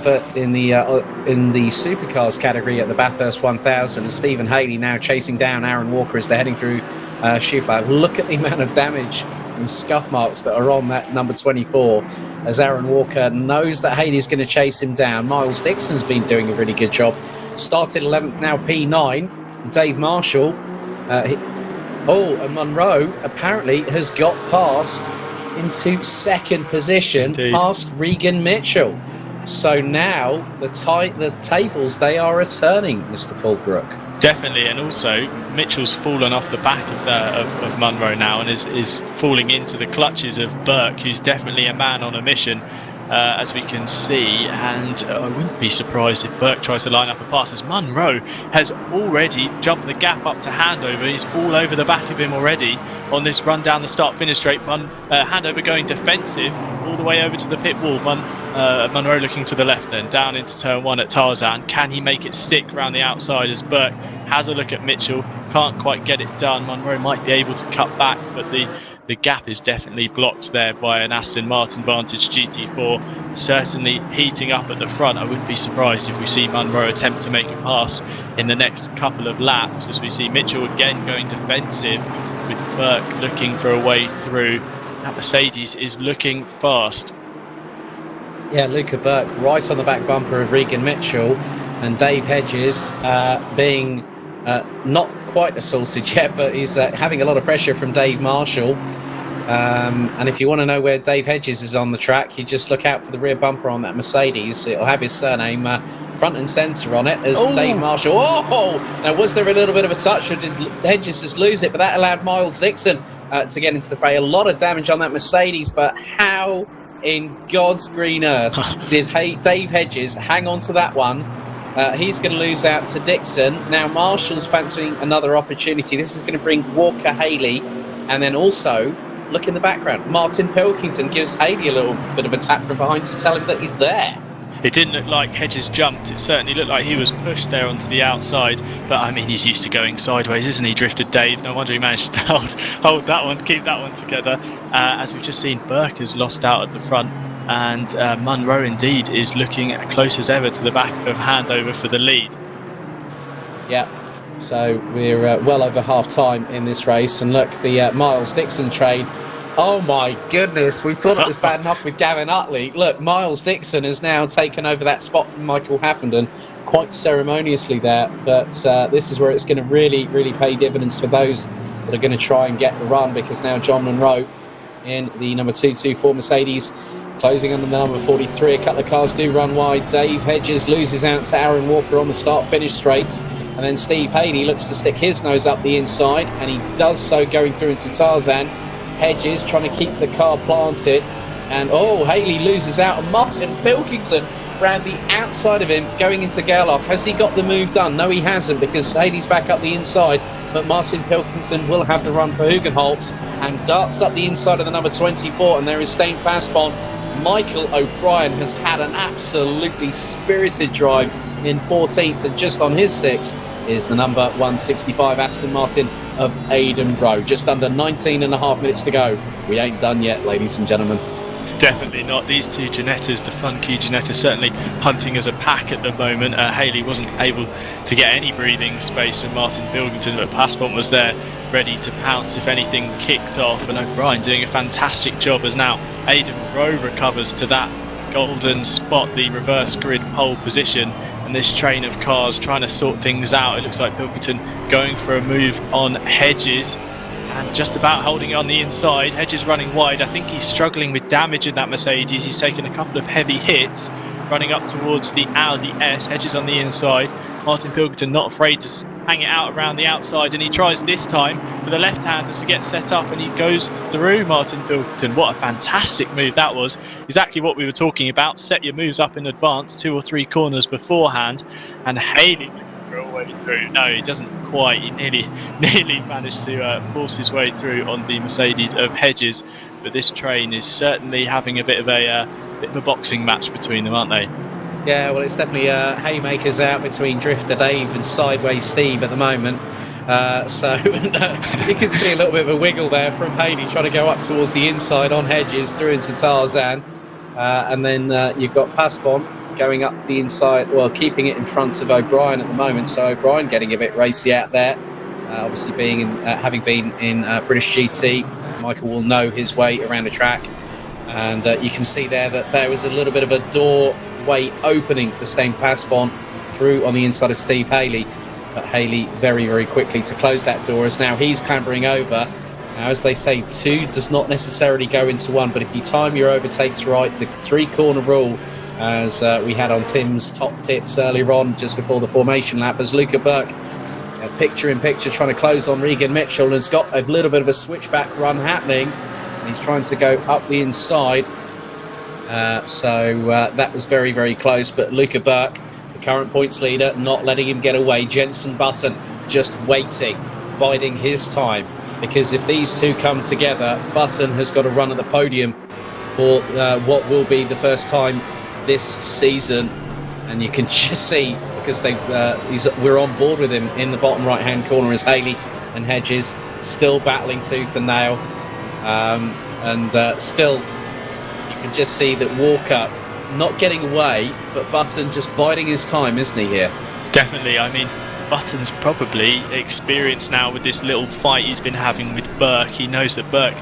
supercars category at the Bathurst 1000, and Stephen Haley now chasing down Aaron Walker as they're heading through Shoeflag. Look at the amount of damage and scuff marks that are on that number 24, as Aaron Walker knows that Haley's going to chase him down. Miles Dixon's been doing a really good job. Started 11th, now P9. Dave Marshall, and Munro apparently has got past into second position. Indeed. Past Regan Mitchell. So now the tables, they are returning, Mr. Fullbrook. Definitely, and also Mitchell's fallen off the back of Munro now and is falling into the clutches of Burke, who's definitely a man on a mission, as we can see. And I wouldn't be surprised if Burke tries to line up a pass, as Munro has already jumped the gap up to Handover. He's all over the back of him already on this run down the start-finish straight. Handover going defensive all the way over to the pit wall. Munro looking to the left, then down into turn 1 at Tarzan. Can he make it stick around the outside as Burke has a look at Mitchell? Can't quite get it done. Munro might be able to cut back, but the gap is definitely blocked there by an Aston Martin Vantage GT4. Certainly heating up at the front. I wouldn't be surprised if we see Munro attempt to make a pass in the next couple of laps, as we see Mitchell again going defensive, with Burke looking for a way through. That Mercedes is looking fast. Yeah, Luca Burke right on the back bumper of Regan Mitchell, and Dave Hedges being not quite assaulted yet, but he's having a lot of pressure from Dave Marshall. And if you want to know where Dave Hedges is on the track, you just look out for the rear bumper on that Mercedes. It'll have his surname front and centre on it as Dave Marshall. Oh! Now, was there a little bit of a touch, or did Hedges just lose it? But that allowed Miles Dixon to get into the fray. A lot of damage on that Mercedes, but how in God's green earth did Dave Hedges hang on to that one? He's going to lose out to Dixon. Now Marshall's fancying another opportunity. This is going to bring Walker Haley, and then also, look in the background, Martin Pilkington gives Haley a little bit of a tap from behind to tell him that he's there. It didn't look like Hedges jumped. It certainly looked like he was pushed there onto the outside. But I mean, he's used to going sideways, isn't he, Drifted Dave? No wonder he managed to hold that one, keep that one together. As we've just seen, Burke has lost out at the front. And Munro indeed is looking close as ever to the back of Handover for the lead. Yeah, so we're well over half time in this race, and look, the Miles Dixon trade. Oh my goodness, we thought it was bad enough with Gavin Utley. Look, Miles Dixon has now taken over that spot from Michael Haffenden quite ceremoniously there, but this is where it's going to really, really pay dividends for those that are going to try and get the run, because now John Munro in the number 224 Mercedes closing on the number 43. A couple of cars do run wide. Dave Hedges loses out to Aaron Walker on the start-finish straight. And then Steve Haley looks to stick his nose up the inside, and he does so going through into Tarzan. Hedges trying to keep the car planted. And, Haley loses out. And Martin Pilkington around the outside of him going into Gerlach. Has he got the move done? No, he hasn't, because Haley's back up the inside. But Martin Pilkington will have the run for Hugenholtz and darts up the inside of the number 24. And there is Stain Paspon. Michael O'Brien has had an absolutely spirited drive in 14th, and just on his 6 is the number 165 Aston Martin of Aidan Rowe. Just under 19 and a half minutes to go. We ain't done yet, ladies and gentlemen. Definitely not. These two Ginettas, the funky Ginetta, certainly hunting as a pack at the moment. Haley wasn't able to get any breathing space from Martin Pilkington, but Paspon was there ready to pounce if anything kicked off, and O'Brien doing a fantastic job as now Aidan Rowe recovers to that golden spot, the reverse grid pole position, and this train of cars trying to sort things out. It looks like Pilkington going for a move on Hedges and just about holding on the inside. Hedges running wide. I think he's struggling with damage in that Mercedes. He's taken a couple of heavy hits running up towards the Audi S. Hedges on the inside. Martin Pilkington not afraid to hang it out around the outside, and he tries this time for the left-hander to get set up, and he goes through Martin Pilkington. What a fantastic move that was. Exactly what we were talking about. Set your moves up in advance, 2 or 3 corners beforehand, and Haley looking for a way way through. No, he doesn't quite. He nearly managed to force his way through on the Mercedes of Hedges, but this train is certainly having a bit of a boxing match between them, aren't they? Yeah, well, it's definitely haymakers out between Drifter Dave and Sideways Steve at the moment. So you can see a little bit of a wiggle there from Haley trying to go up towards the inside on Hedges through into Tarzan. And then you've got Pasbon going up the inside, well, keeping it in front of O'Brien at the moment. So O'Brien getting a bit racy out there. Obviously being having been in British GT, Michael will know his way around the track. And you can see there that there was a little bit of a doorway opening for Stain Pasbon through on the inside of Steve Haley. But Haley very, very quickly to close that door as now he's clambering over. Now, as they say, two does not necessarily go into one, but if you time your overtakes right, the three-corner rule, as we had on Tim's top tips earlier on, just before the formation lap, as Luca Burke, picture-in-picture, trying to close on Regan Mitchell, and has got a little bit of a switchback run happening, and he's trying to go up the inside. So that was very, very close, but Luca Burke, current points leader, not letting him get away. Jenson Button just waiting, biding his time, because if these two come together, Button has got a run at the podium for what will be the first time this season. And you can just see, because we're on board with him in the bottom right hand corner as Haley and Hedges still battling tooth and nail, and still you can just see that Walker not getting away, but Button just biding his time, isn't he, here? Definitely. I mean, Button's probably experienced now with this little fight he's been having with Burke. He knows that Burke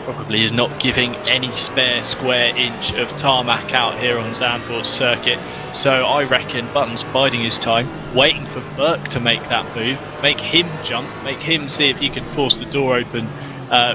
probably is not giving any spare square inch of tarmac out here on Zandvoort circuit. So I reckon Button's biding his time, waiting for Burke to make that move, make him jump, make him see if he can force the door open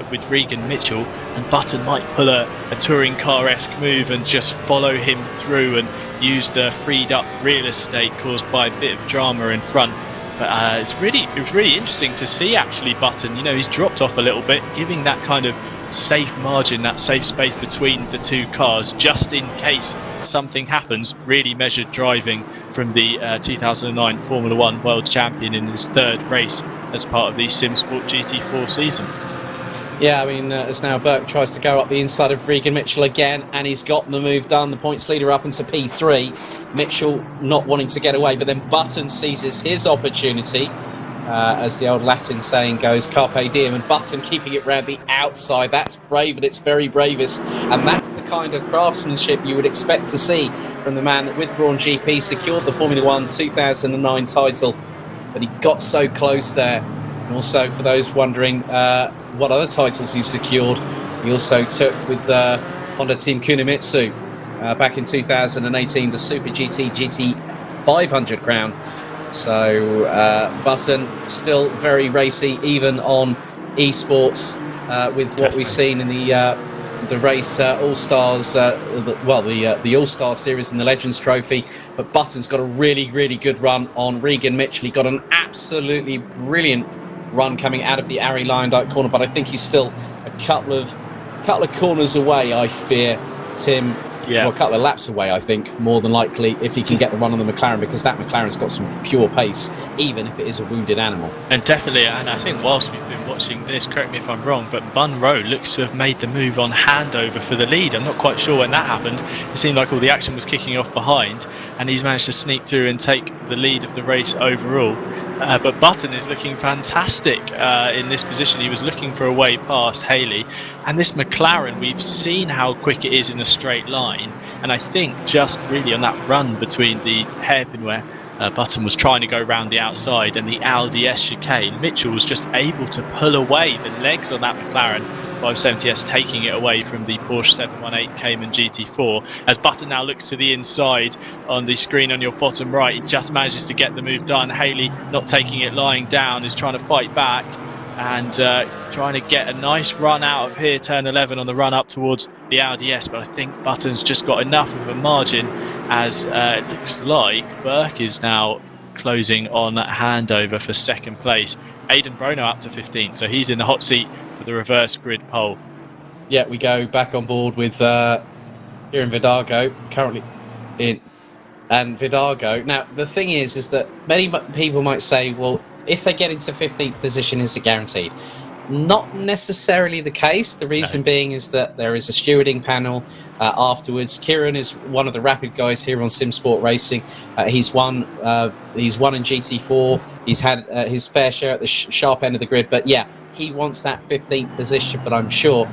with Regan Mitchell, and Button might pull a touring car-esque move and just follow him through and use the freed up real estate caused by a bit of drama in front. But it was really interesting to see actually Button. He's dropped off a little bit, giving that kind of safe margin, that safe space between the two cars, just in case something happens. Really measured driving from the 2009 Formula 1 World Champion in his third race as part of the Simsport GT4 season. Yeah, I mean, as now Burke tries to go up the inside of Regan Mitchell again, and he's got the move done, the points leader up into P3. Mitchell not wanting to get away, but then Button seizes his opportunity, as the old Latin saying goes, carpe diem, and Button keeping it round the outside. That's brave, and it's very bravest, and that's the kind of craftsmanship you would expect to see from the man that with Brawn GP secured the Formula 1 2009 title, but he got so close there. And also, for those wondering what other titles he secured, he also took with Honda Team Kunimitsu back in 2018 the Super GT 500 crown. So Button still very racy, even on esports, with what we've seen in the race All-Stars, the All-Star Series and the Legends Trophy. But Button's got a really, really good run on Regan Mitchell. He got an absolutely brilliant run coming out of the Ari Lyondike corner, but I think he's still a couple of corners away, I fear, Tim. Yeah. Well, a couple of laps away, I think, more than likely, if he can get the run on the McLaren, because that McLaren's got some pure pace, even if it is a wounded animal. And definitely, and I think whilst we've been watching this, correct me if I'm wrong, but Munro looks to have made the move on handover for the lead. I'm not quite sure when that happened. It seemed like all the action was kicking off behind, and he's managed to sneak through and take the lead of the race overall. But Button is looking fantastic in this position. He was looking for a way past Haley, and this McLaren, we've seen how quick it is in a straight line, and I think just really on that run between the hairpin where Button was trying to go round the outside and the Audi S chicane, Mitchell was just able to pull away the legs on that McLaren 570S, taking it away from the Porsche 718 Cayman GT4. As Button now looks to the inside on the screen on your bottom right, he just manages to get the move done. Haley, not taking it lying down, is trying to fight back and trying to get a nice run out of here, turn 11 on the run up towards the Audi S, but I think Button's just got enough of a margin, as it looks like Burke is now closing on that handover for second place. Aidan Brono up to 15, so he's in the hot seat for the reverse grid pole. Yeah, we go back on board with Kieran Vidago, currently in and Vidago. Now, the thing is that many people might say, well, if they get into 15th position, is it guaranteed? Not necessarily the case. The reason being is that there is a stewarding panel afterwards. Kieran is one of the rapid guys here on Simsport Racing. He's won in GT4. He's had his fair share at the sharp end of the grid. But yeah, he wants that 15th position. But I'm sure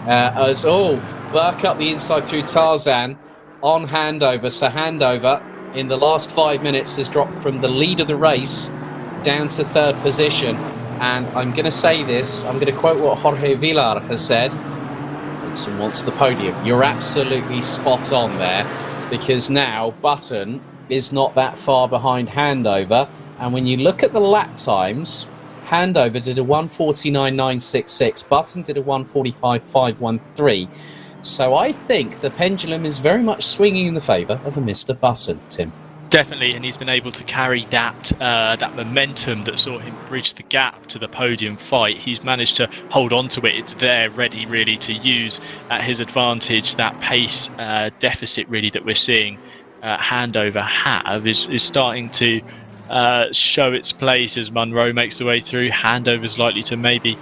Burke up the inside through Tarzan on handover. So handover in the last 5 minutes has dropped from the lead of the race down to third position. And I'm going to say this, I'm going to quote what Jorge Villar has said. Jenson wants the podium. You're absolutely spot on there, because now Button is not that far behind handover. And when you look at the lap times, handover did a 1:49.966. Button did a 1:45.513. So I think the pendulum is very much swinging in the favour of a Mr. Button, Tim. Definitely, and he's been able to carry that momentum that saw him bridge the gap to the podium fight. He's managed to hold on to it. It's there, ready really to use at his advantage. That pace deficit really that we're seeing handover have is starting to show its place as Munro makes the way through. Handover's likely to maybe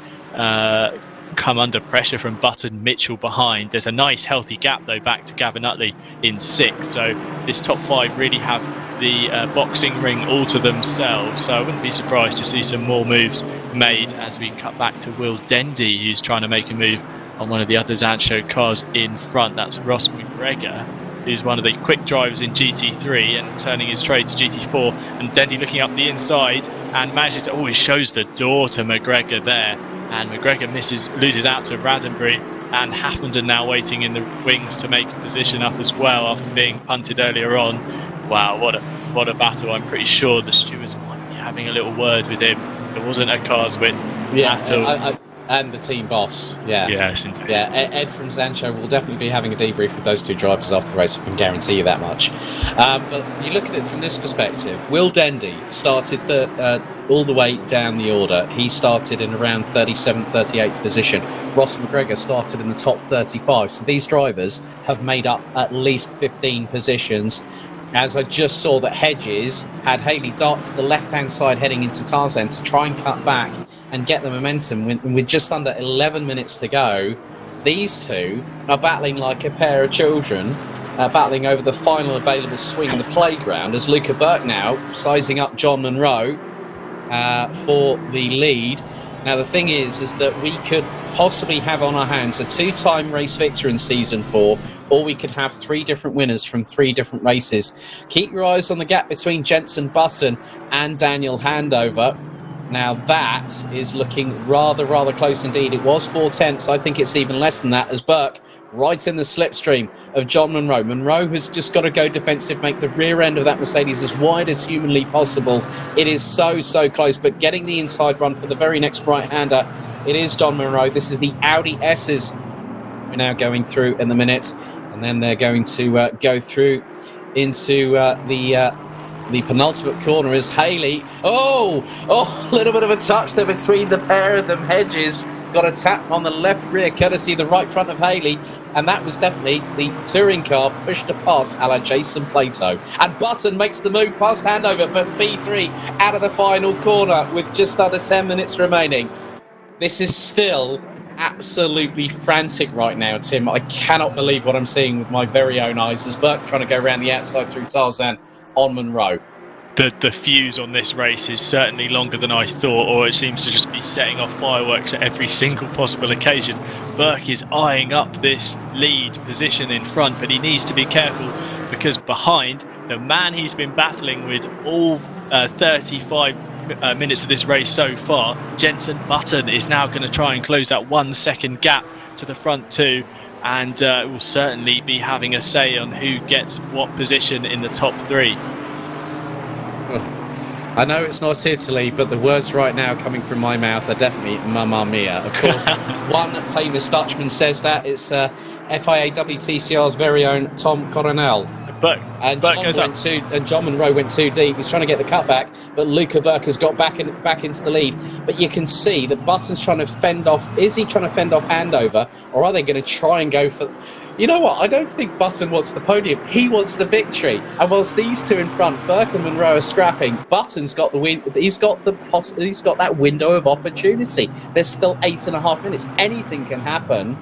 come under pressure from Button, Mitchell behind. There's a nice healthy gap though back to Gavin Utley in 6th, so this top 5 really have the boxing ring all to themselves. So I wouldn't be surprised to see some more moves made as we cut back to Will Dendy, who's trying to make a move on one of the other Zansho cars in front. That's Ross McGregor, who's one of the quick drivers in GT3 and turning his trade to GT4. And Dendy looking up the inside and manages to always shows the door to McGregor there. And McGregor loses out to Raddenbury, and Haffenden now waiting in the wings to make a position up as well after being punted earlier on. Wow, what a battle. I'm pretty sure the stewards might be having a little word with him. It wasn't a car's width battle. And the team boss, yeah. Yes, indeed. Yeah, Ed from Zansho will definitely be having a debrief with those two drivers after the race, I can guarantee you that much. But you look at it from this perspective, Will Dendy started all the way down the order. He started in around 37th, 38th position. Ross McGregor started in the top 35. So these drivers have made up at least 15 positions. As I just saw that Hedges had Haley dart to the left-hand side heading into Tarzan to try and cut back and get the momentum with just under 11 minutes to go. These two are battling like a pair of children, battling over the final available swing in the playground, as Luca Burke now sizing up John Munro for the lead. Now the thing is that we could possibly have on our hands a 2-time race victor in season 4, or we could have 3 different winners from 3 different races. Keep your eyes on the gap between Jenson Button and Daniel Handover. Now that is looking rather close indeed. It was 4/10. I think it's even less than that, as Burke right in the slipstream of John Munro. Munro has just got to go defensive, make the rear end of that Mercedes as wide as humanly possible. It is so close, but getting the inside run for the very next right-hander, it is John Munro. This is the Audi S's we're now going through in the minute, and then they're going to go through into the penultimate corner as Haley. Oh, a little bit of a touch there between the pair of them. Hedges got a tap on the left rear courtesy of the right front of Haley, and that was definitely the touring car pushed to pass a la Jason Plato. And Button makes the move past handover, but P3 out of the final corner with just under 10 minutes remaining. This is still absolutely frantic right now, Tim. I cannot believe what I'm seeing with my very own eyes as Burke trying to go around the outside through Tarzan on Munro. The fuse on this race is certainly longer than I thought, or it seems to just be setting off fireworks at every single possible occasion. Burke is eyeing up this lead position in front, but he needs to be careful, because behind, the man he's been battling with all 35 minutes of this race so far, Jenson Button, is now going to try and close that 1 second gap to the front two, and will certainly be having a say on who gets what position in the top 3. I know it's not Italy, but the words right now coming from my mouth are definitely Mamma Mia. Of course, one famous Dutchman says that. It's FIA WTCR's very own Tom Coronel. But John Monroe went too deep. He's trying to get the cutback, but Luca Burke has got back into the lead. But you can see that Button's trying to fend off. Is he trying to fend off Handover, or are they going to try and go for? You know what? I don't think Button wants the podium. He wants the victory. And whilst these two in front, Burke and Monroe, are scrapping, Button's got the win. He's got that window of opportunity. There's still 8.5 minutes. Anything can happen,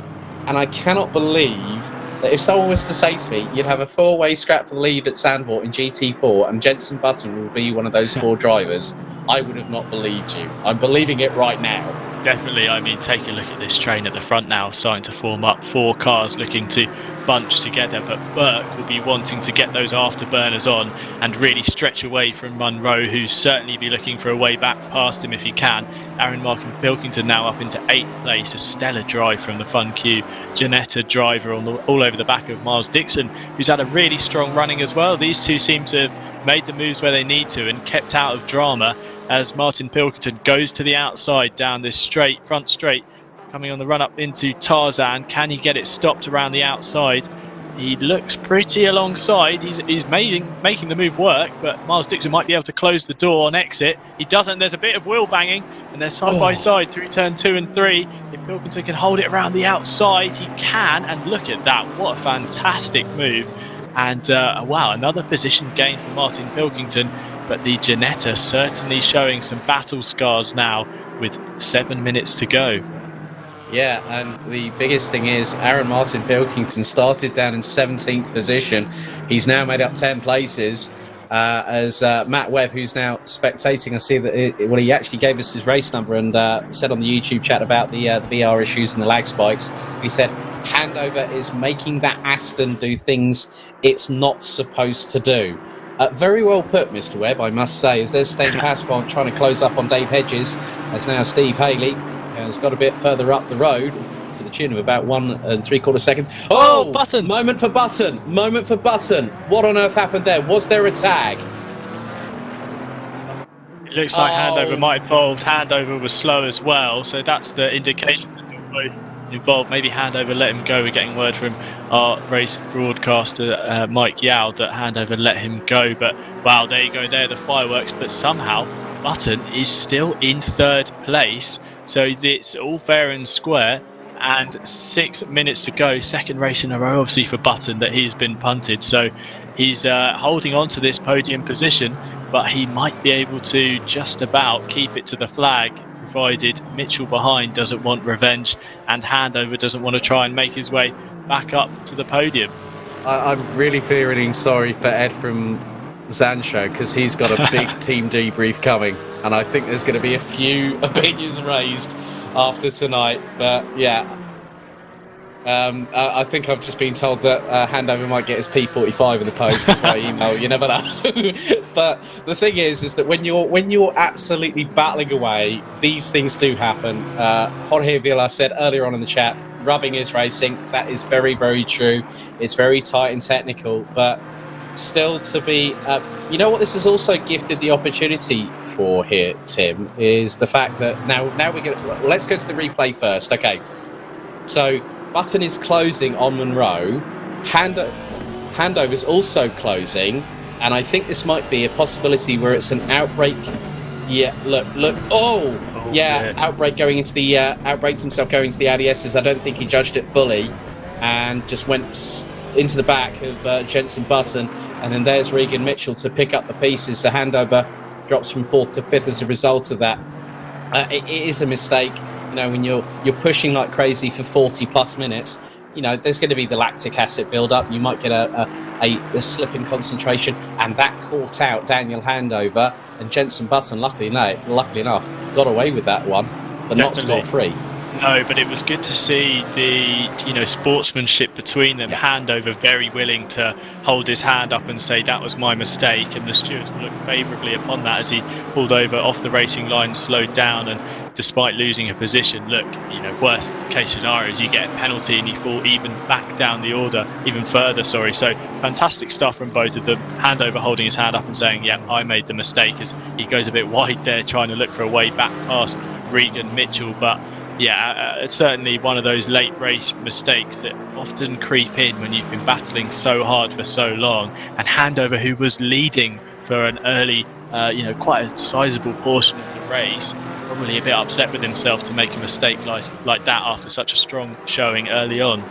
and I cannot believe that if someone was to say to me, you'd have a 4-way scrap for the lead at Zandvoort in GT4 and Jenson Button will be one of those 4 drivers, I would have not believed you. I'm believing it right now. Definitely. I mean, take a look at this train at the front now, starting to form up. 4 cars looking to bunch together, but Burke will be wanting to get those afterburners on and really stretch away from Monroe, who's certainly be looking for a way back past him if he can. Aaron Martin Pilkington now up into 8th place, a stellar drive from the Fun Q. Janetta driver all over the back of Miles Dixon, who's had a really strong running as well. These two seem to have made the moves where they need to and kept out of drama as Martin Pilkington goes to the outside down this front straight, coming on the run up into Tarzan. Can he get it stopped around the outside? He looks pretty alongside. He's making the move work, but Miles Dixon might be able to close the door on exit. He doesn't. There's a bit of wheel banging, and they're side by side through turn 2 and 3. If Pilkington can hold it around the outside, he can. And look at that! What a fantastic move! And wow, another position gain for Martin Pilkington. But the Janetta certainly showing some battle scars now with 7 minutes to go. Yeah, and the biggest thing is Aaron Martin Pilkington started down in 17th position. He's now made up 10 places as Matt Webb, who's now spectating. I see that he actually gave us his race number and said on the YouTube chat about the VR issues and the lag spikes. He said Handover is making that Aston do things it's not supposed to do. Very well put, Mr. Webb, I must say, as there's Stain Passport trying to close up on Dave Hedges, as now Steve Haley has got a bit further up the road to the tune of about 1 3/4 seconds. Oh, Button! Moment for Button! What on earth happened there? Was there a tag? It looks like Handover might have involved. Handover was slow as well, so that's the indication that they're both involved. Maybe Handover let him go. We're getting word from our race broadcaster Mike Yao that Handover let him go, but wow, there you go, there are the fireworks. But somehow Button is still in 3rd place, so it's all fair and square, and 6 minutes to go. 2nd race in a row obviously for Button that he's been punted, so he's holding on to this podium position, but he might be able to just about keep it to the flag, provided Mitchell behind doesn't want revenge and Handover doesn't want to try and make his way back up to the podium. I'm really feeling sorry for Ed from Zansho, because he's got a big team debrief coming, and I think there's going to be a few opinions raised after tonight. But yeah, I think I've just been told that Handover might get his P45 in the post by email. You never know. But the thing is that when you're absolutely battling away, these things do happen. Jorge Villa said earlier on in the chat, rubbing is racing. That is very, very true. It's very tight and technical, but still to be you know what this has also gifted the opportunity for here, Tim, is the fact that now let's go to the replay first. Okay, so Button is closing on Monroe, Handover's also closing, and I think this might be a possibility where it's an outbreak. Yeah, look, yeah, dear. Outbreak going into the outbraked himself going to the ADSs. I don't think he judged it fully and just went into the back of Jenson Button, and then there's Regan Mitchell to pick up the pieces. So Handover drops from 4th to 5th as a result of that. It is a mistake, you know, when you're pushing like crazy for 40 plus minutes. You know, there's going to be the lactic acid build-up. You might get a slip in concentration, and that caught out Daniel Handover, and Jenson Button, luckily enough, got away with that one, but not scot-free. No, but it was good to see the sportsmanship between them. Yeah. Handover very willing to hold his hand up and say that was my mistake, and the stewards looked favourably upon that as he pulled over off the racing line, slowed down, and despite losing a position, look, worst case scenario is you get a penalty and you fall even back down the order, even further. So fantastic stuff from both of them. Handover holding his hand up and saying, yeah, I made the mistake, as he goes a bit wide there trying to look for a way back past Regan Mitchell, but Yeah, it's certainly one of those late race mistakes that often creep in when you've been battling so hard for so long. And Handover, who was leading for an early, quite a sizable portion of the race, probably a bit upset with himself to make a mistake like that after such a strong showing early on.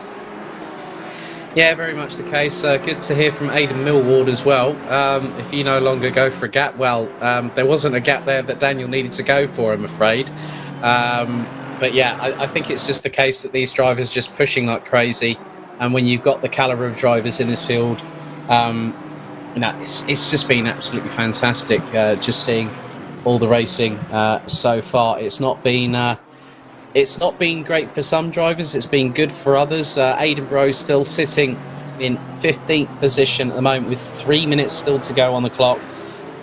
Yeah, very much the case. Good to hear from Aidan Millward as well. If you no longer go for a gap, well, there wasn't a gap there that Daniel needed to go for, I'm afraid. But yeah, I think it's just the case that these drivers just pushing like crazy. And when you've got the calibre of drivers in this field, it's just been absolutely fantastic just seeing all the racing so far. It's not been great for some drivers. It's been good for others. Aidan Bro still sitting in 15th position at the moment with 3 minutes still to go on the clock.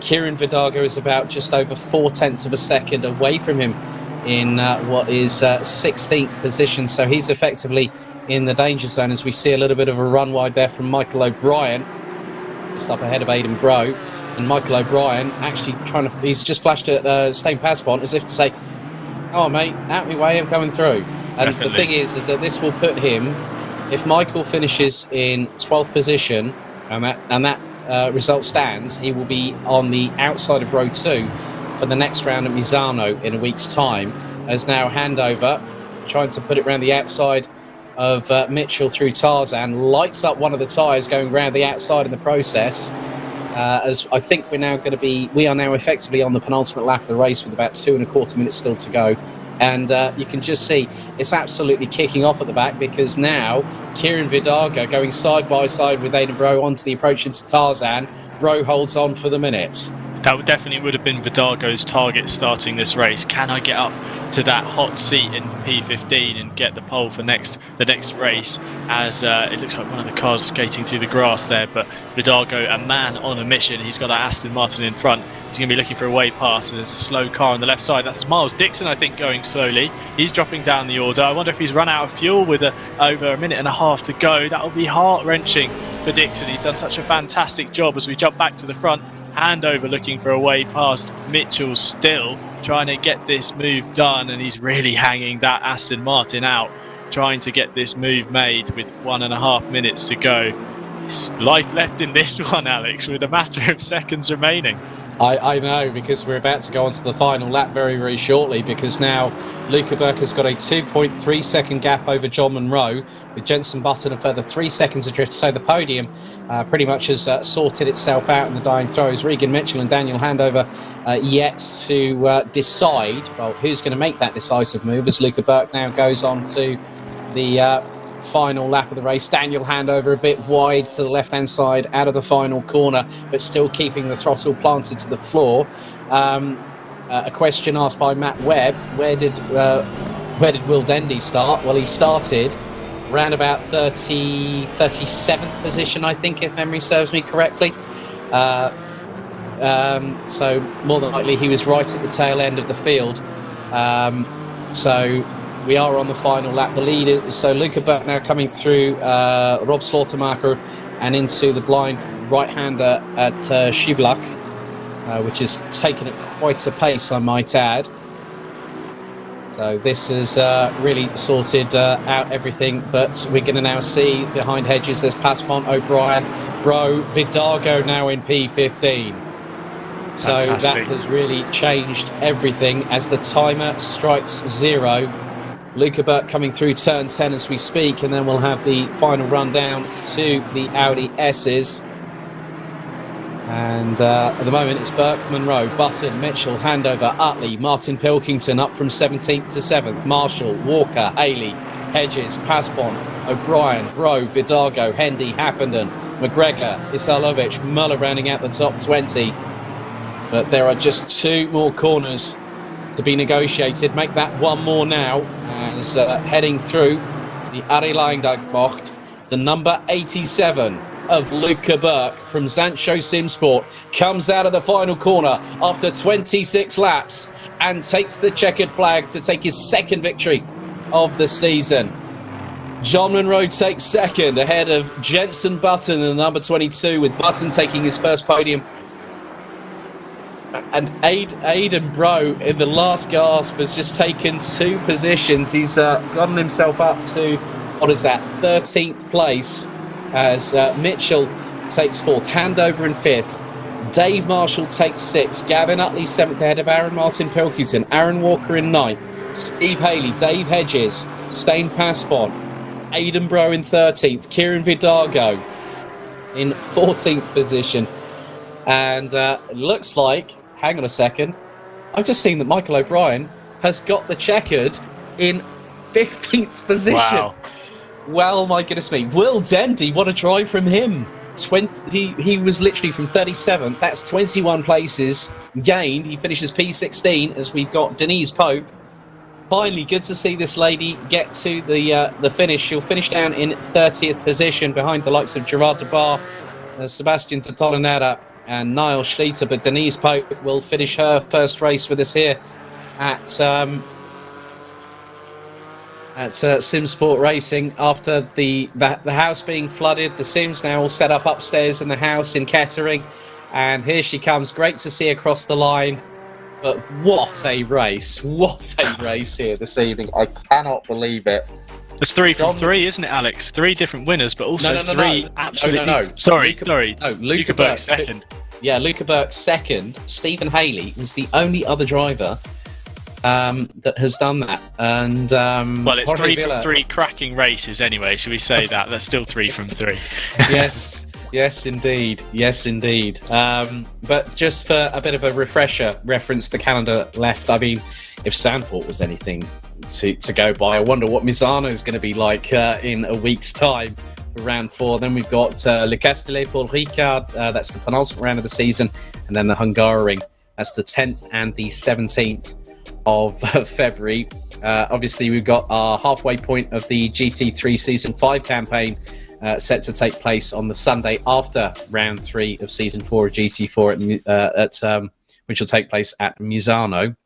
Kieran Vidago is about just over 0.4 of a second away from him in what is 16th position. So he's effectively in the danger zone as we see a little bit of a run wide there from Michael O'Brien, just up ahead of Aidan Bro. And Michael O'Brien actually he's just flashed at Stain Passpont as if to say, oh mate, out my way, I'm coming through. And definitely. The thing is that this will put him, if Michael finishes in 12th position and that result stands, he will be on the outside of row 2 for the next round at Misano in a week's time. As now Handover trying to put it around the outside of Mitchell through Tarzan, lights up one of the tyres going round the outside in the process. As I think we are now effectively on the penultimate lap of the race with about 2.25 minutes still to go. And you can just see it's absolutely kicking off at the back, because now Kieran Vidago going side by side with Aidan Bro onto the approach into Tarzan. Bro holds on for the minute. That definitely would have been Vidago's target starting this race. Can I get up to that hot seat in P15 and get the pole for the next race? As it looks like one of the cars skating through the grass there, but Vidago, a man on a mission. He's got that Aston Martin in front. He's going to be looking for a way past, and there's a slow car on the left side. That's Miles Dixon, I think, going slowly. He's dropping down the order. I wonder if he's run out of fuel with over a minute and a half to go. That'll be heart-wrenching for Dixon. He's done such a fantastic job as we jump back to the front. Handover looking for a way past Mitchell, still trying to get this move done, and he's really hanging that Aston Martin out, trying to get this move made with 1.5 minutes to go. It's life left in this one, Alex, with a matter of seconds remaining. I know, because we're about to go on to the final lap very, very shortly, because now Luca Burke has got a 2.3 second gap over John Munro, with Jenson Button a further 3 seconds adrift. So the podium pretty much has sorted itself out in the dying throws. Regan Mitchell and Daniel Handover yet to decide, well, who's going to make that decisive move, as Luca Burke now goes on to the final lap of the race. Daniel Handover a bit wide to the left-hand side out of the final corner, but still keeping the throttle planted to the floor. A question asked by Matt Webb, where did Will Dendy start? Well, he started around about 37th position, I think, if memory serves me correctly. So more than likely he was right at the tail end of the field. So we are on the final lap. The leader, so Luca Burke now coming through Rob Slaughtermarker and into the blind right-hander at Shivlak, which has taken at quite a pace, I might add. So this has really sorted out everything, but we're going to now see behind hedges there's Passpont, O'Brien, Bro, Vidago now in P15. So fantastic. That has really changed everything as the timer strikes 0. Luca Burke coming through turn 10 as we speak, and then we'll have the final run down to the Audi S's. And at the moment it's Burke, Munro, Button, Mitchell, Handover, Utley, Martin Pilkington up from 17th to 7th, Marshall, Walker, Haley, Hedges, Passpont, O'Brien, Bro, Vidago, Hendy, Haffenden, McGregor, Isalovic, Muller rounding out the top 20. But there are just 2 more corners to be negotiated. Make that 1 more now as heading through the Arie Luyendyk-bocht, the number 87 of Luca Burke from Zansho Simsport comes out of the final corner after 26 laps and takes the checkered flag to take his 2nd victory of the season. John Munro takes 2nd ahead of Jenson Button in the number 22, with Button taking his first podium And Aidan Bro, in the last gasp, has just taken 2 positions. He's gotten himself up to, 13th place, as Mitchell takes 4th, Handover in 5th, Dave Marshall takes 6th, Gavin Utley 7th ahead of Aaron Martin Pilkington, Aaron Walker in 9th, Steve Haley, Dave Hedges, Stain Paspon, Aidan Bro in 13th, Kieran Vidago in 14th position. And it looks like, hang on a second, I've just seen that Michael O'Brien has got the checkered in 15th position. Wow. Well, my goodness me. Will Dendy, what a drive from him. He was literally from 37th. That's 21 places gained. He finishes P16 as we've got Denise Pope. Finally, good to see this lady get to the finish. She'll finish down in 30th position behind the likes of Gerard de Bar, Sebastian Totolinera and Niall Schleter. But Denise Pope will finish her first race with us here at Simsport Racing after the house being flooded. The Sims now all set up upstairs in the house in Kettering, and here she comes. Great to see her cross the line, but what a race here this evening. I cannot believe it. It's 3 from 3, isn't it, Alex? 3 different winners, but also three absolutely... No. Sorry. No, Luca Burke second. Yeah, Luca Burke second. Stephen Haley was the only other driver that has done that. And well, it's 3 from 3 cracking races anyway, should we say that? That's still 3 from 3. Yes, indeed. But just for a bit of a refresher, reference the calendar left. I mean, if Zandvoort was anything to go by, I wonder what Misano is going to be like in a week's time for round 4. Then we've got Le Castellet Paul Ricard, that's the penultimate round of the season, and then the Hungaroring, that's the 10th and the 17th of February. Obviously, we've got our halfway point of the GT3 Season 5 campaign set to take place on the Sunday after round 3 of Season 4 of GT4, which will take place at Misano.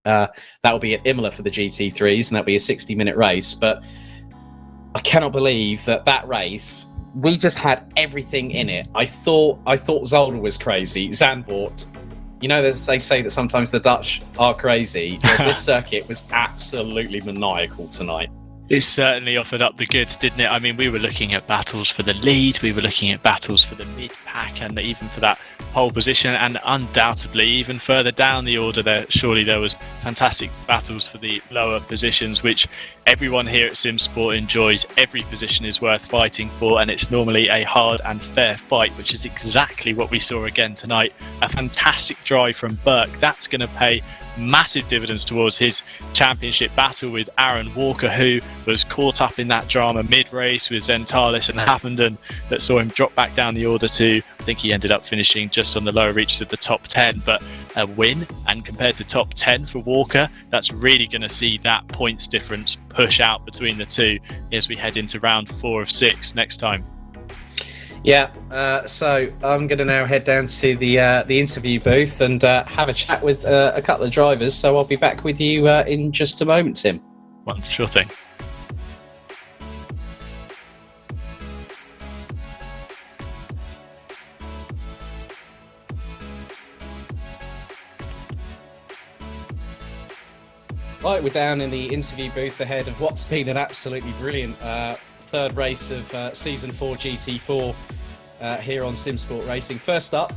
That will be at Imola for the GT3s, and that'll be a 60-minute race. But I cannot believe that race, we just had everything in it. I thought Zolder was crazy. Zandvoort. You know, they say that sometimes the Dutch are crazy. This circuit was absolutely maniacal tonight. It certainly offered up the goods, didn't it? I mean, we were looking at battles for the lead, we were looking at battles for the mid-pack, and even for that pole position, and undoubtedly even further down the order there was fantastic battles for the lower positions, which everyone here at Simsport enjoys. Every position is worth fighting for, and it's normally a hard and fair fight, which is exactly what we saw again tonight. A fantastic drive from Burke. That's going to pay massive dividends towards his championship battle with Aaron Walker, who was caught up in that drama mid-race with Zentalis and Happenden, that saw him drop back down the order to, I think he ended up finishing just on the lower reaches of the top 10, but a win, and compared to top 10 for Walker, that's really going to see that points difference push out between the two as we head into round 4 of 6 next time. Yeah, so I'm going to now head down to the interview booth and have a chat with a couple of drivers. So I'll be back with you in just a moment, Tim. Well, sure thing. Right, we're down in the interview booth ahead of what's been an absolutely brilliant third race of Season 4 GT4 here on Simsport Racing. First up,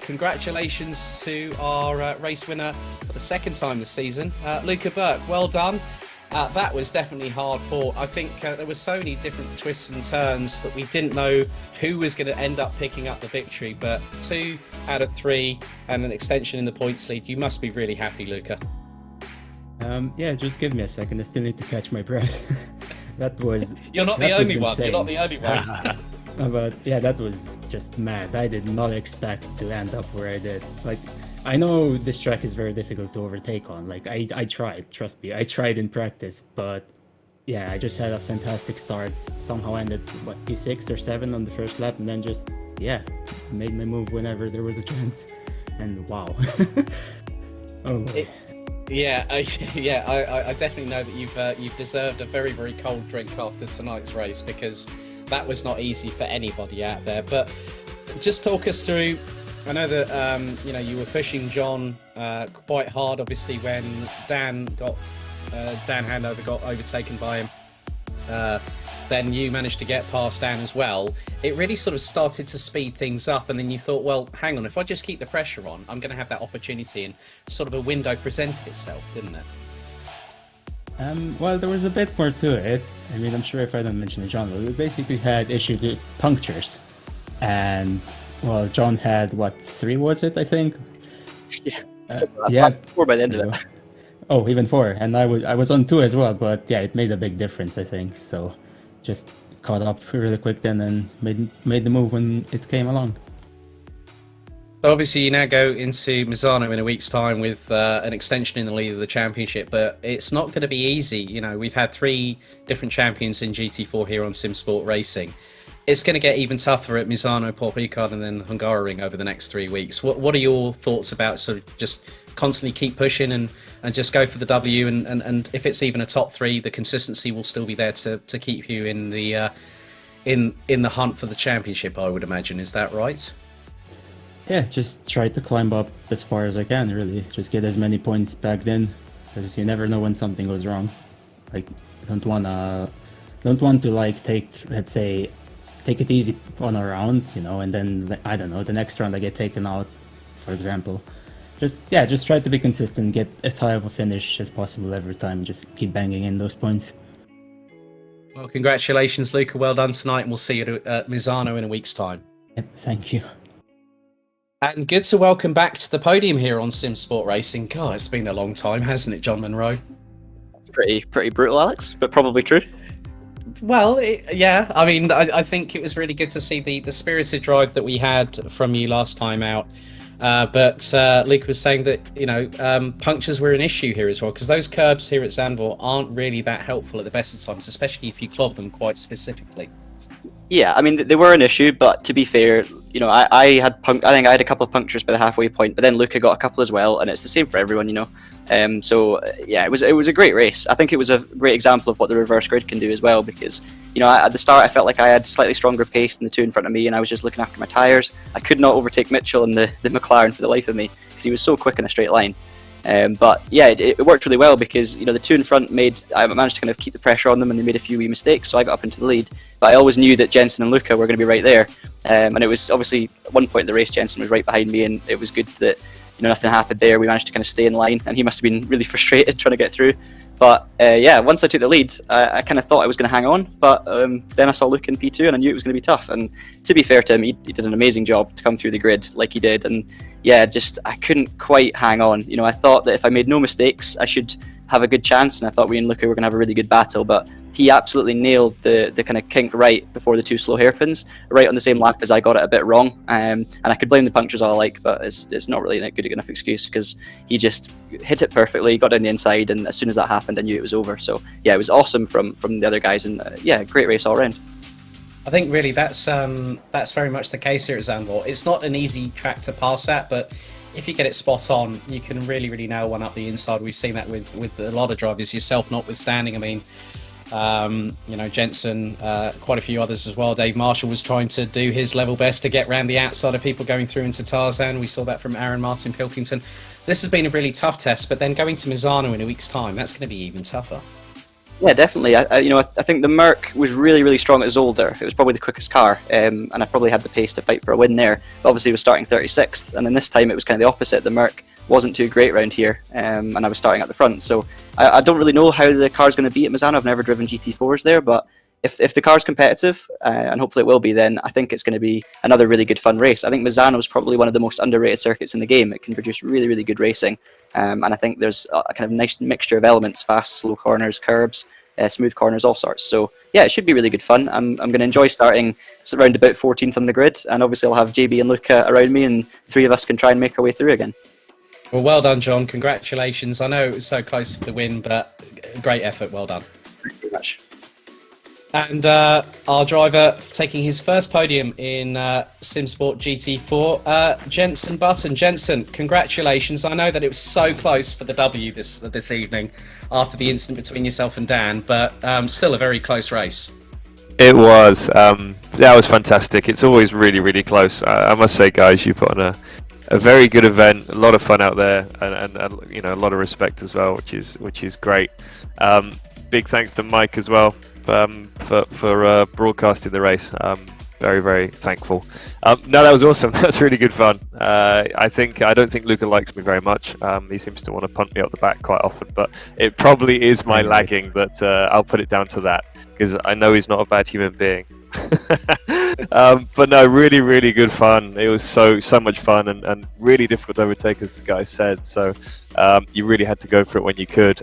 congratulations to our race winner for the second time this season, Luca Burke. Well done. That was definitely hard fought. I think there were so many different twists and turns that we didn't know who was going to end up picking up the victory, but 2 out of 3 and an extension in the points lead. You must be really happy, Luca. Yeah, just give me a second. I still need to catch my breath. You're not the only one. You're not the only one. But yeah, that was just mad. I did not expect to end up where I did. Like, I know this track is very difficult to overtake on. Like, I tried, trust me, I tried in practice, but yeah, I just had a fantastic start. Somehow ended, P6 or 7 on the first lap, and then just, yeah, made my move whenever there was a chance. And wow. Yeah, I definitely know that you've deserved a very, very cold drink after tonight's race, because that was not easy for anybody out there. But just talk us through I know that you were pushing John quite hard. Obviously, when Dan Handover got overtaken by him, then you managed to get past Dan as well. It really sort of started to speed things up, and then you thought, well, hang on, if I just keep the pressure on, I'm going to have that opportunity, and sort of a window presented itself, didn't it? Well, there was a bit more to it. I mean, I'm sure if I don't mention it, John, we basically had issues with punctures. And, well, John had, 3 was it, I think? Yeah. 4 by the end of it. Oh, even 4. And I was on 2 as well, but yeah, it made a big difference, I think. So just caught up really quick then and made the move when it came along. So obviously you now go into Misano in a week's time with an extension in the lead of the championship, but it's not going to be easy. You know, we've had 3 different champions in GT4 here on Simsport Racing. It's going to get even tougher at Misano, Ricard, and then Hungaroring over the next 3 weeks. What are your thoughts about sort of just constantly keep pushing and just go for the W, and if it's even a top 3, the consistency will still be there to keep you in the hunt for the championship, I would imagine. Is that right? Yeah, just try to climb up as far as I can, really. Just get as many points back then, because you never know when something goes wrong. Like, don't want to like take it easy on a round, and then, I don't know, the next round I get taken out, for example. Just try to be consistent, get as high of a finish as possible every time, just keep banging in those points. Well, congratulations, Luca. Well done tonight, and we'll see you at Misano in a week's time. Yep, thank you. And good to welcome back to the podium here on Simsport Racing. God, it's been a long time, hasn't it, John Monroe? It's pretty brutal, Alex, but probably true. Well, yeah. I mean, I think it was really good to see the spirited drive that we had from you last time out. But Luke was saying that, punctures were an issue here as well, because those curbs here at Zandvoort aren't really that helpful at the best of times, especially if you clog them quite specifically. Yeah, I mean, they were an issue, but to be fair, I think I had a couple of punctures by the halfway point, but then Luca got a couple as well, and it's the same for everyone, So yeah, it was a great race. I think it was a great example of what the reverse grid can do as well, because at the start I felt like I had slightly stronger pace than the 2 in front of me, and I was just looking after my tyres. I could not overtake Mitchell in the McLaren for the life of me, because he was so quick in a straight line. But yeah, it worked really well, because the 2 in front I managed to kind of keep the pressure on them, and they made a few wee mistakes, so I got up into the lead. But I always knew that Jenson and Luca were going to be right there, and it was obviously at one point in the race Jenson was right behind me, and it was good that nothing happened there. We managed to kind of stay in line, and he must have been really frustrated trying to get through. But yeah, once I took the lead, I kind of thought I was going to hang on, but then I saw Luke in P2 and I knew it was going to be tough. And to be fair to him, he did an amazing job to come through the grid like he did. And yeah, I couldn't quite hang on. I thought that if I made no mistakes, I should have a good chance, and I thought we and Luca were going to have a really good battle, but he absolutely nailed the kind of kink right before the 2 slow hairpins, right on the same lap as I got it a bit wrong, and I could blame the punctures all I like, but it's not really a good enough excuse, because he just hit it perfectly, got down the inside, and as soon as that happened I knew it was over. So yeah, it was awesome from the other guys, and yeah, great race all around. I think really that's very much the case here at Zandvoort. It's not an easy track to pass at, but if you get it spot on, you can really, really nail one up the inside. We've seen that with a lot of drivers, yourself notwithstanding. I mean, Jenson, quite a few others as well. Dave Marshall was trying to do his level best to get around the outside of people going through into Tarzan. We saw that from Aaron Martin Pilkington. This has been a really tough test, but then going to Misano in a week's time, that's going to be even tougher. Yeah, definitely. I think the Merc was really, really strong at Zolder. It was probably the quickest car, and I probably had the pace to fight for a win there. But obviously, it was starting 36th, and then this time it was kind of the opposite. The Merc wasn't too great around here, and I was starting at the front. So I don't really know how the car's going to be at Misano. I've never driven GT4s there, but if the car's competitive, and hopefully it will be, then I think it's going to be another really good fun race. I think Misano is probably one of the most underrated circuits in the game. It can produce really, really good racing, and I think there's a kind of nice mixture of elements: fast, slow corners, curbs, smooth corners, all sorts. So yeah, it should be really good fun. I'm going to enjoy starting around about 14th on the grid, and obviously I'll have JB and Luca around me, and 3 of us can try and make our way through again. Well done, John. Congratulations. I know it was so close for the win, but great effort. Well done. Thank you very much. And our driver taking his first podium in Simsport GT4, Jenson Button. Jenson, congratulations. I know that it was so close for the W this evening after the incident between yourself and Dan, but still a very close race. It was. That was fantastic. It's always really, really close. I must say, guys, you put on a very good event, a lot of fun out there, and you know, a lot of respect as well, which is great. Big thanks to Mike as well for broadcasting the race. Very, very thankful. No, that was awesome. That's really good fun. I don't think Luca likes me very much. He seems to want to punt me up the back quite often, but it probably is my lagging that I'll put it down to that, because I know he's not a bad human being. But no, really, really good fun. It was so much fun and really difficult to overtake, as the guy said. So you really had to go for it when you could.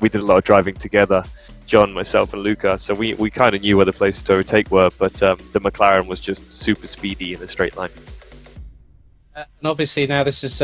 We did a lot of driving together, John, myself, and Luca. So we kind of knew where the places to overtake were, but the McLaren was just super speedy in a straight line. And obviously now this is,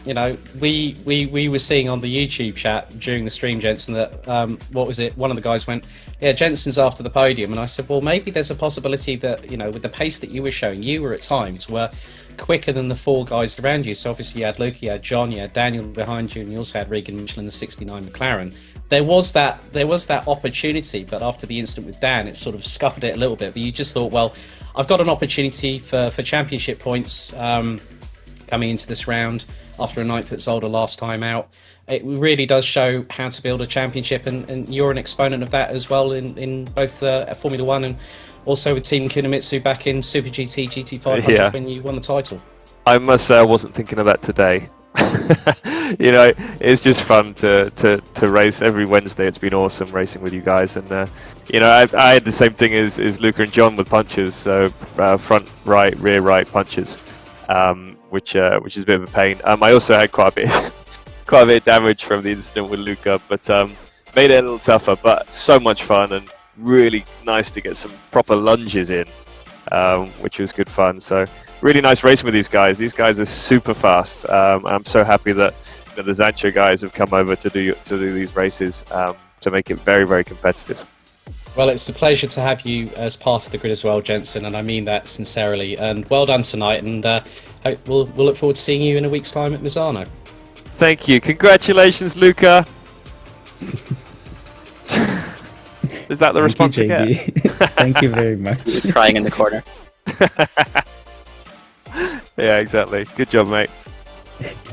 you know, we were seeing on the YouTube chat during the stream, Jenson, that, what was it? One of the guys went, yeah, Jenson's after the podium. And I said, well, maybe there's a possibility that, you know, with the pace that you were showing, you were at times were quicker than the four guys around you. So obviously you had Luke, you had John, you had Daniel behind you, and you also had Regan Mitchell in the 69 McLaren. There was that opportunity, but after the incident with Dan, it sort of scuppered it a little bit. But you just thought, well, I've got an opportunity for championship points coming into this round after a ninth at Zolder last time out. It really does show how to build a championship, and you're an exponent of that as well in both Formula One and also with Team Kunimitsu back in Super GT GT500 when you won the title. I must say I wasn't thinking of that today. You know, it's just fun to race every Wednesday. It's been awesome racing with you guys, and you know, I had the same thing as Luca and John with punches, so front right, rear right punches, which is a bit of a pain. I also had quite a bit of damage from the incident with Luca, but made it a little tougher. But so much fun and really nice to get some proper lunges in, which was good fun. So really nice racing with these guys. These guys are super fast. I'm so happy that the Zansho guys have come over to do these races to make it very, very competitive. Well, it's a pleasure to have you as part of the grid as well, Jenson, and I mean that sincerely. And well done tonight, and we'll look forward to seeing you in a week's time at Misano. Thank you. Congratulations, Luca. Is that the response you get? Thank you very much. He's crying in the corner. Yeah, exactly. Good job, mate.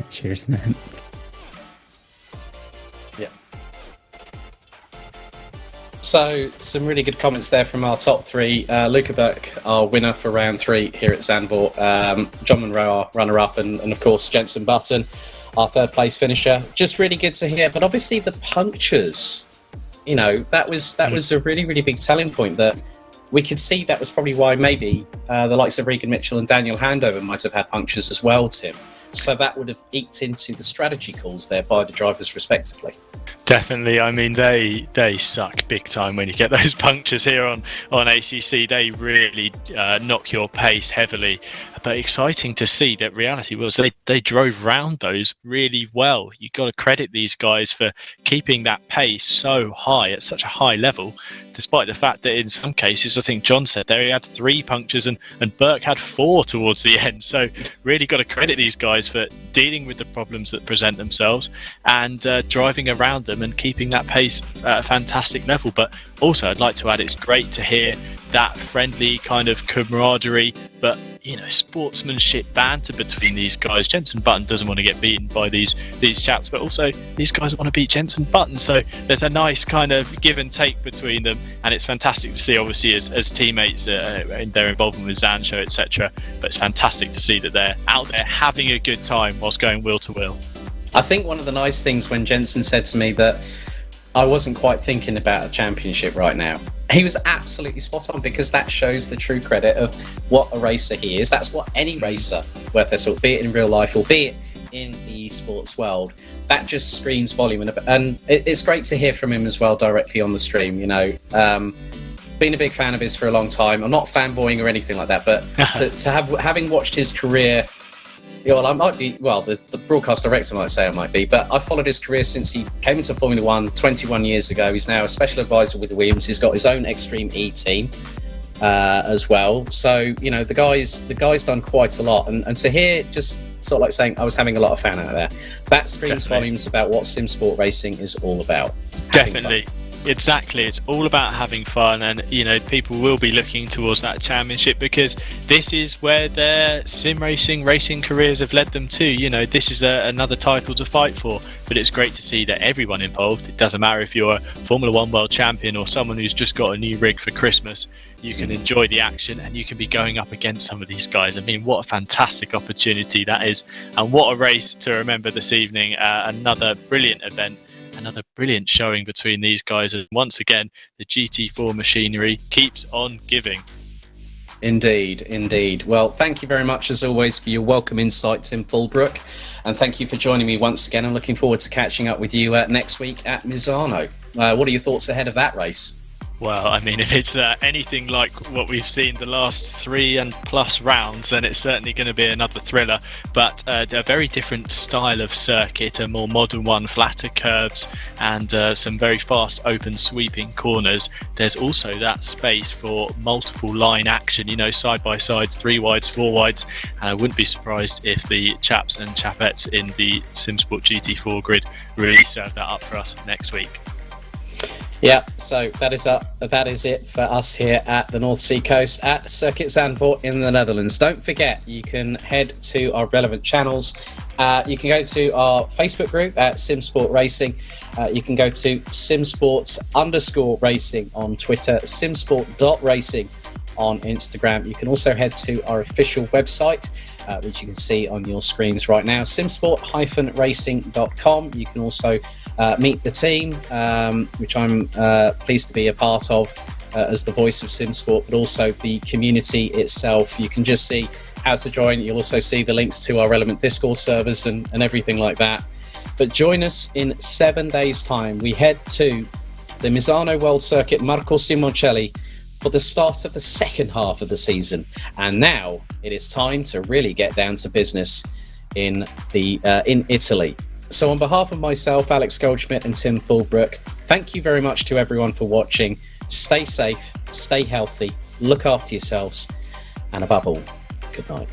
Cheers, man. Yeah. So, some really good comments there from our top three. Luca Burke, our winner for round 3 here at Zandvoort. John Monroe, our runner-up, and of course, Jenson Button, our third place finisher. Just really good to hear. But obviously, the punctures, you know, that was a really, really big selling point that we could see. That was probably why maybe the likes of Regan Mitchell and Daniel Handover might have had punctures as well, Tim. So that would have eked into the strategy calls there by the drivers respectively. Definitely. I mean, they suck big time when you get those punctures here on ACC. They really knock your pace heavily. But exciting to see that reality was they drove round those really well. You've got to credit these guys for keeping that pace so high at such a high level, despite the fact that in some cases, I think John said there he had 3 punctures and Burke had 4 towards the end. So really got to credit these guys for dealing with the problems that present themselves and driving around them and keeping that pace at a fantastic level. But also I'd like to add, it's great to hear that friendly kind of camaraderie, but you know, sportsmanship banter between these guys. Jenson Button doesn't want to get beaten by these chaps, but also these guys want to beat Jenson Button. So there's a nice kind of give and take between them, and it's fantastic to see, obviously, as teammates in their involvement with Zansho, etc. But it's fantastic to see that they're out there having a good time whilst going wheel to wheel. I think one of the nice things when Jenson said to me that I wasn't quite thinking about a championship right now, he was absolutely spot on, because that shows the true credit of what a racer he is. That's what any racer worth their salt, be it in real life or be it in the esports world, that just screams volume. And it's great to hear from him as well directly on the stream. You know, been a big fan of his for a long time. I'm not fanboying or anything like that, but having watched his career, well, I might be, well, the broadcast director might say I might be, but I followed his career since he came into Formula One 21 years ago. He's now a special advisor with the Williams. He's got his own Extreme E team as well. So, you know, the guy's done quite a lot. And to hear just sort of like saying I was having a lot of fun out there, that screams volumes about what Simsport Racing is all about. Definitely. Exactly, it's all about having fun, and people will be looking towards that championship because this is where their sim racing careers have led them to. This is another title to fight for, but it's great to see that everyone involved, it doesn't matter if you're a Formula 1 world champion or someone who's just got a new rig for Christmas, you can enjoy the action and you can be going up against some of these guys. I mean, what a fantastic opportunity that is, and what a race to remember this evening. Another brilliant event, another brilliant showing between these guys, and once again the GT4 machinery keeps on giving. Indeed. Well, thank you very much as always for your welcome insights in Fullbrook, and thank you for joining me once again. I'm looking forward to catching up with you next week at Misano. What are your thoughts ahead of that race? Well, I mean, if it's anything like what we've seen the last 3+ rounds, then it's certainly going to be another thriller. But a very different style of circuit, a more modern one, flatter curves, and some very fast, open, sweeping corners. There's also that space for multiple line action, side by sides, 3 wides, 4 wides. And I wouldn't be surprised if the chaps and chapettes in the Simsport GT4 grid really serve that up for us next week. Yeah, so that is it for us here at the North Sea Coast at Circuit Zandvoort in the Netherlands. Don't forget, you can head to our relevant channels. You can go to our Facebook group at Simsport Racing. You can go to Simsport_Racing on Twitter, Simsport.Racing on Instagram. You can also head to our official website, which you can see on your screens right now, simsport-racing.com. You can also meet the team, which I'm pleased to be a part of as the voice of Simsport, but also the community itself. You can just see how to join. You'll also see the links to our relevant Discord servers and everything like that. But join us in 7 days' time. We head to the Misano World Circuit Marco Simoncelli for the start of the second half of the season. And now it is time to really get down to business in Italy. So on behalf of myself, Alex Goldschmidt and Tim Fullbrook, thank you very much to everyone for watching. Stay safe, stay healthy, look after yourselves, and above all, good night.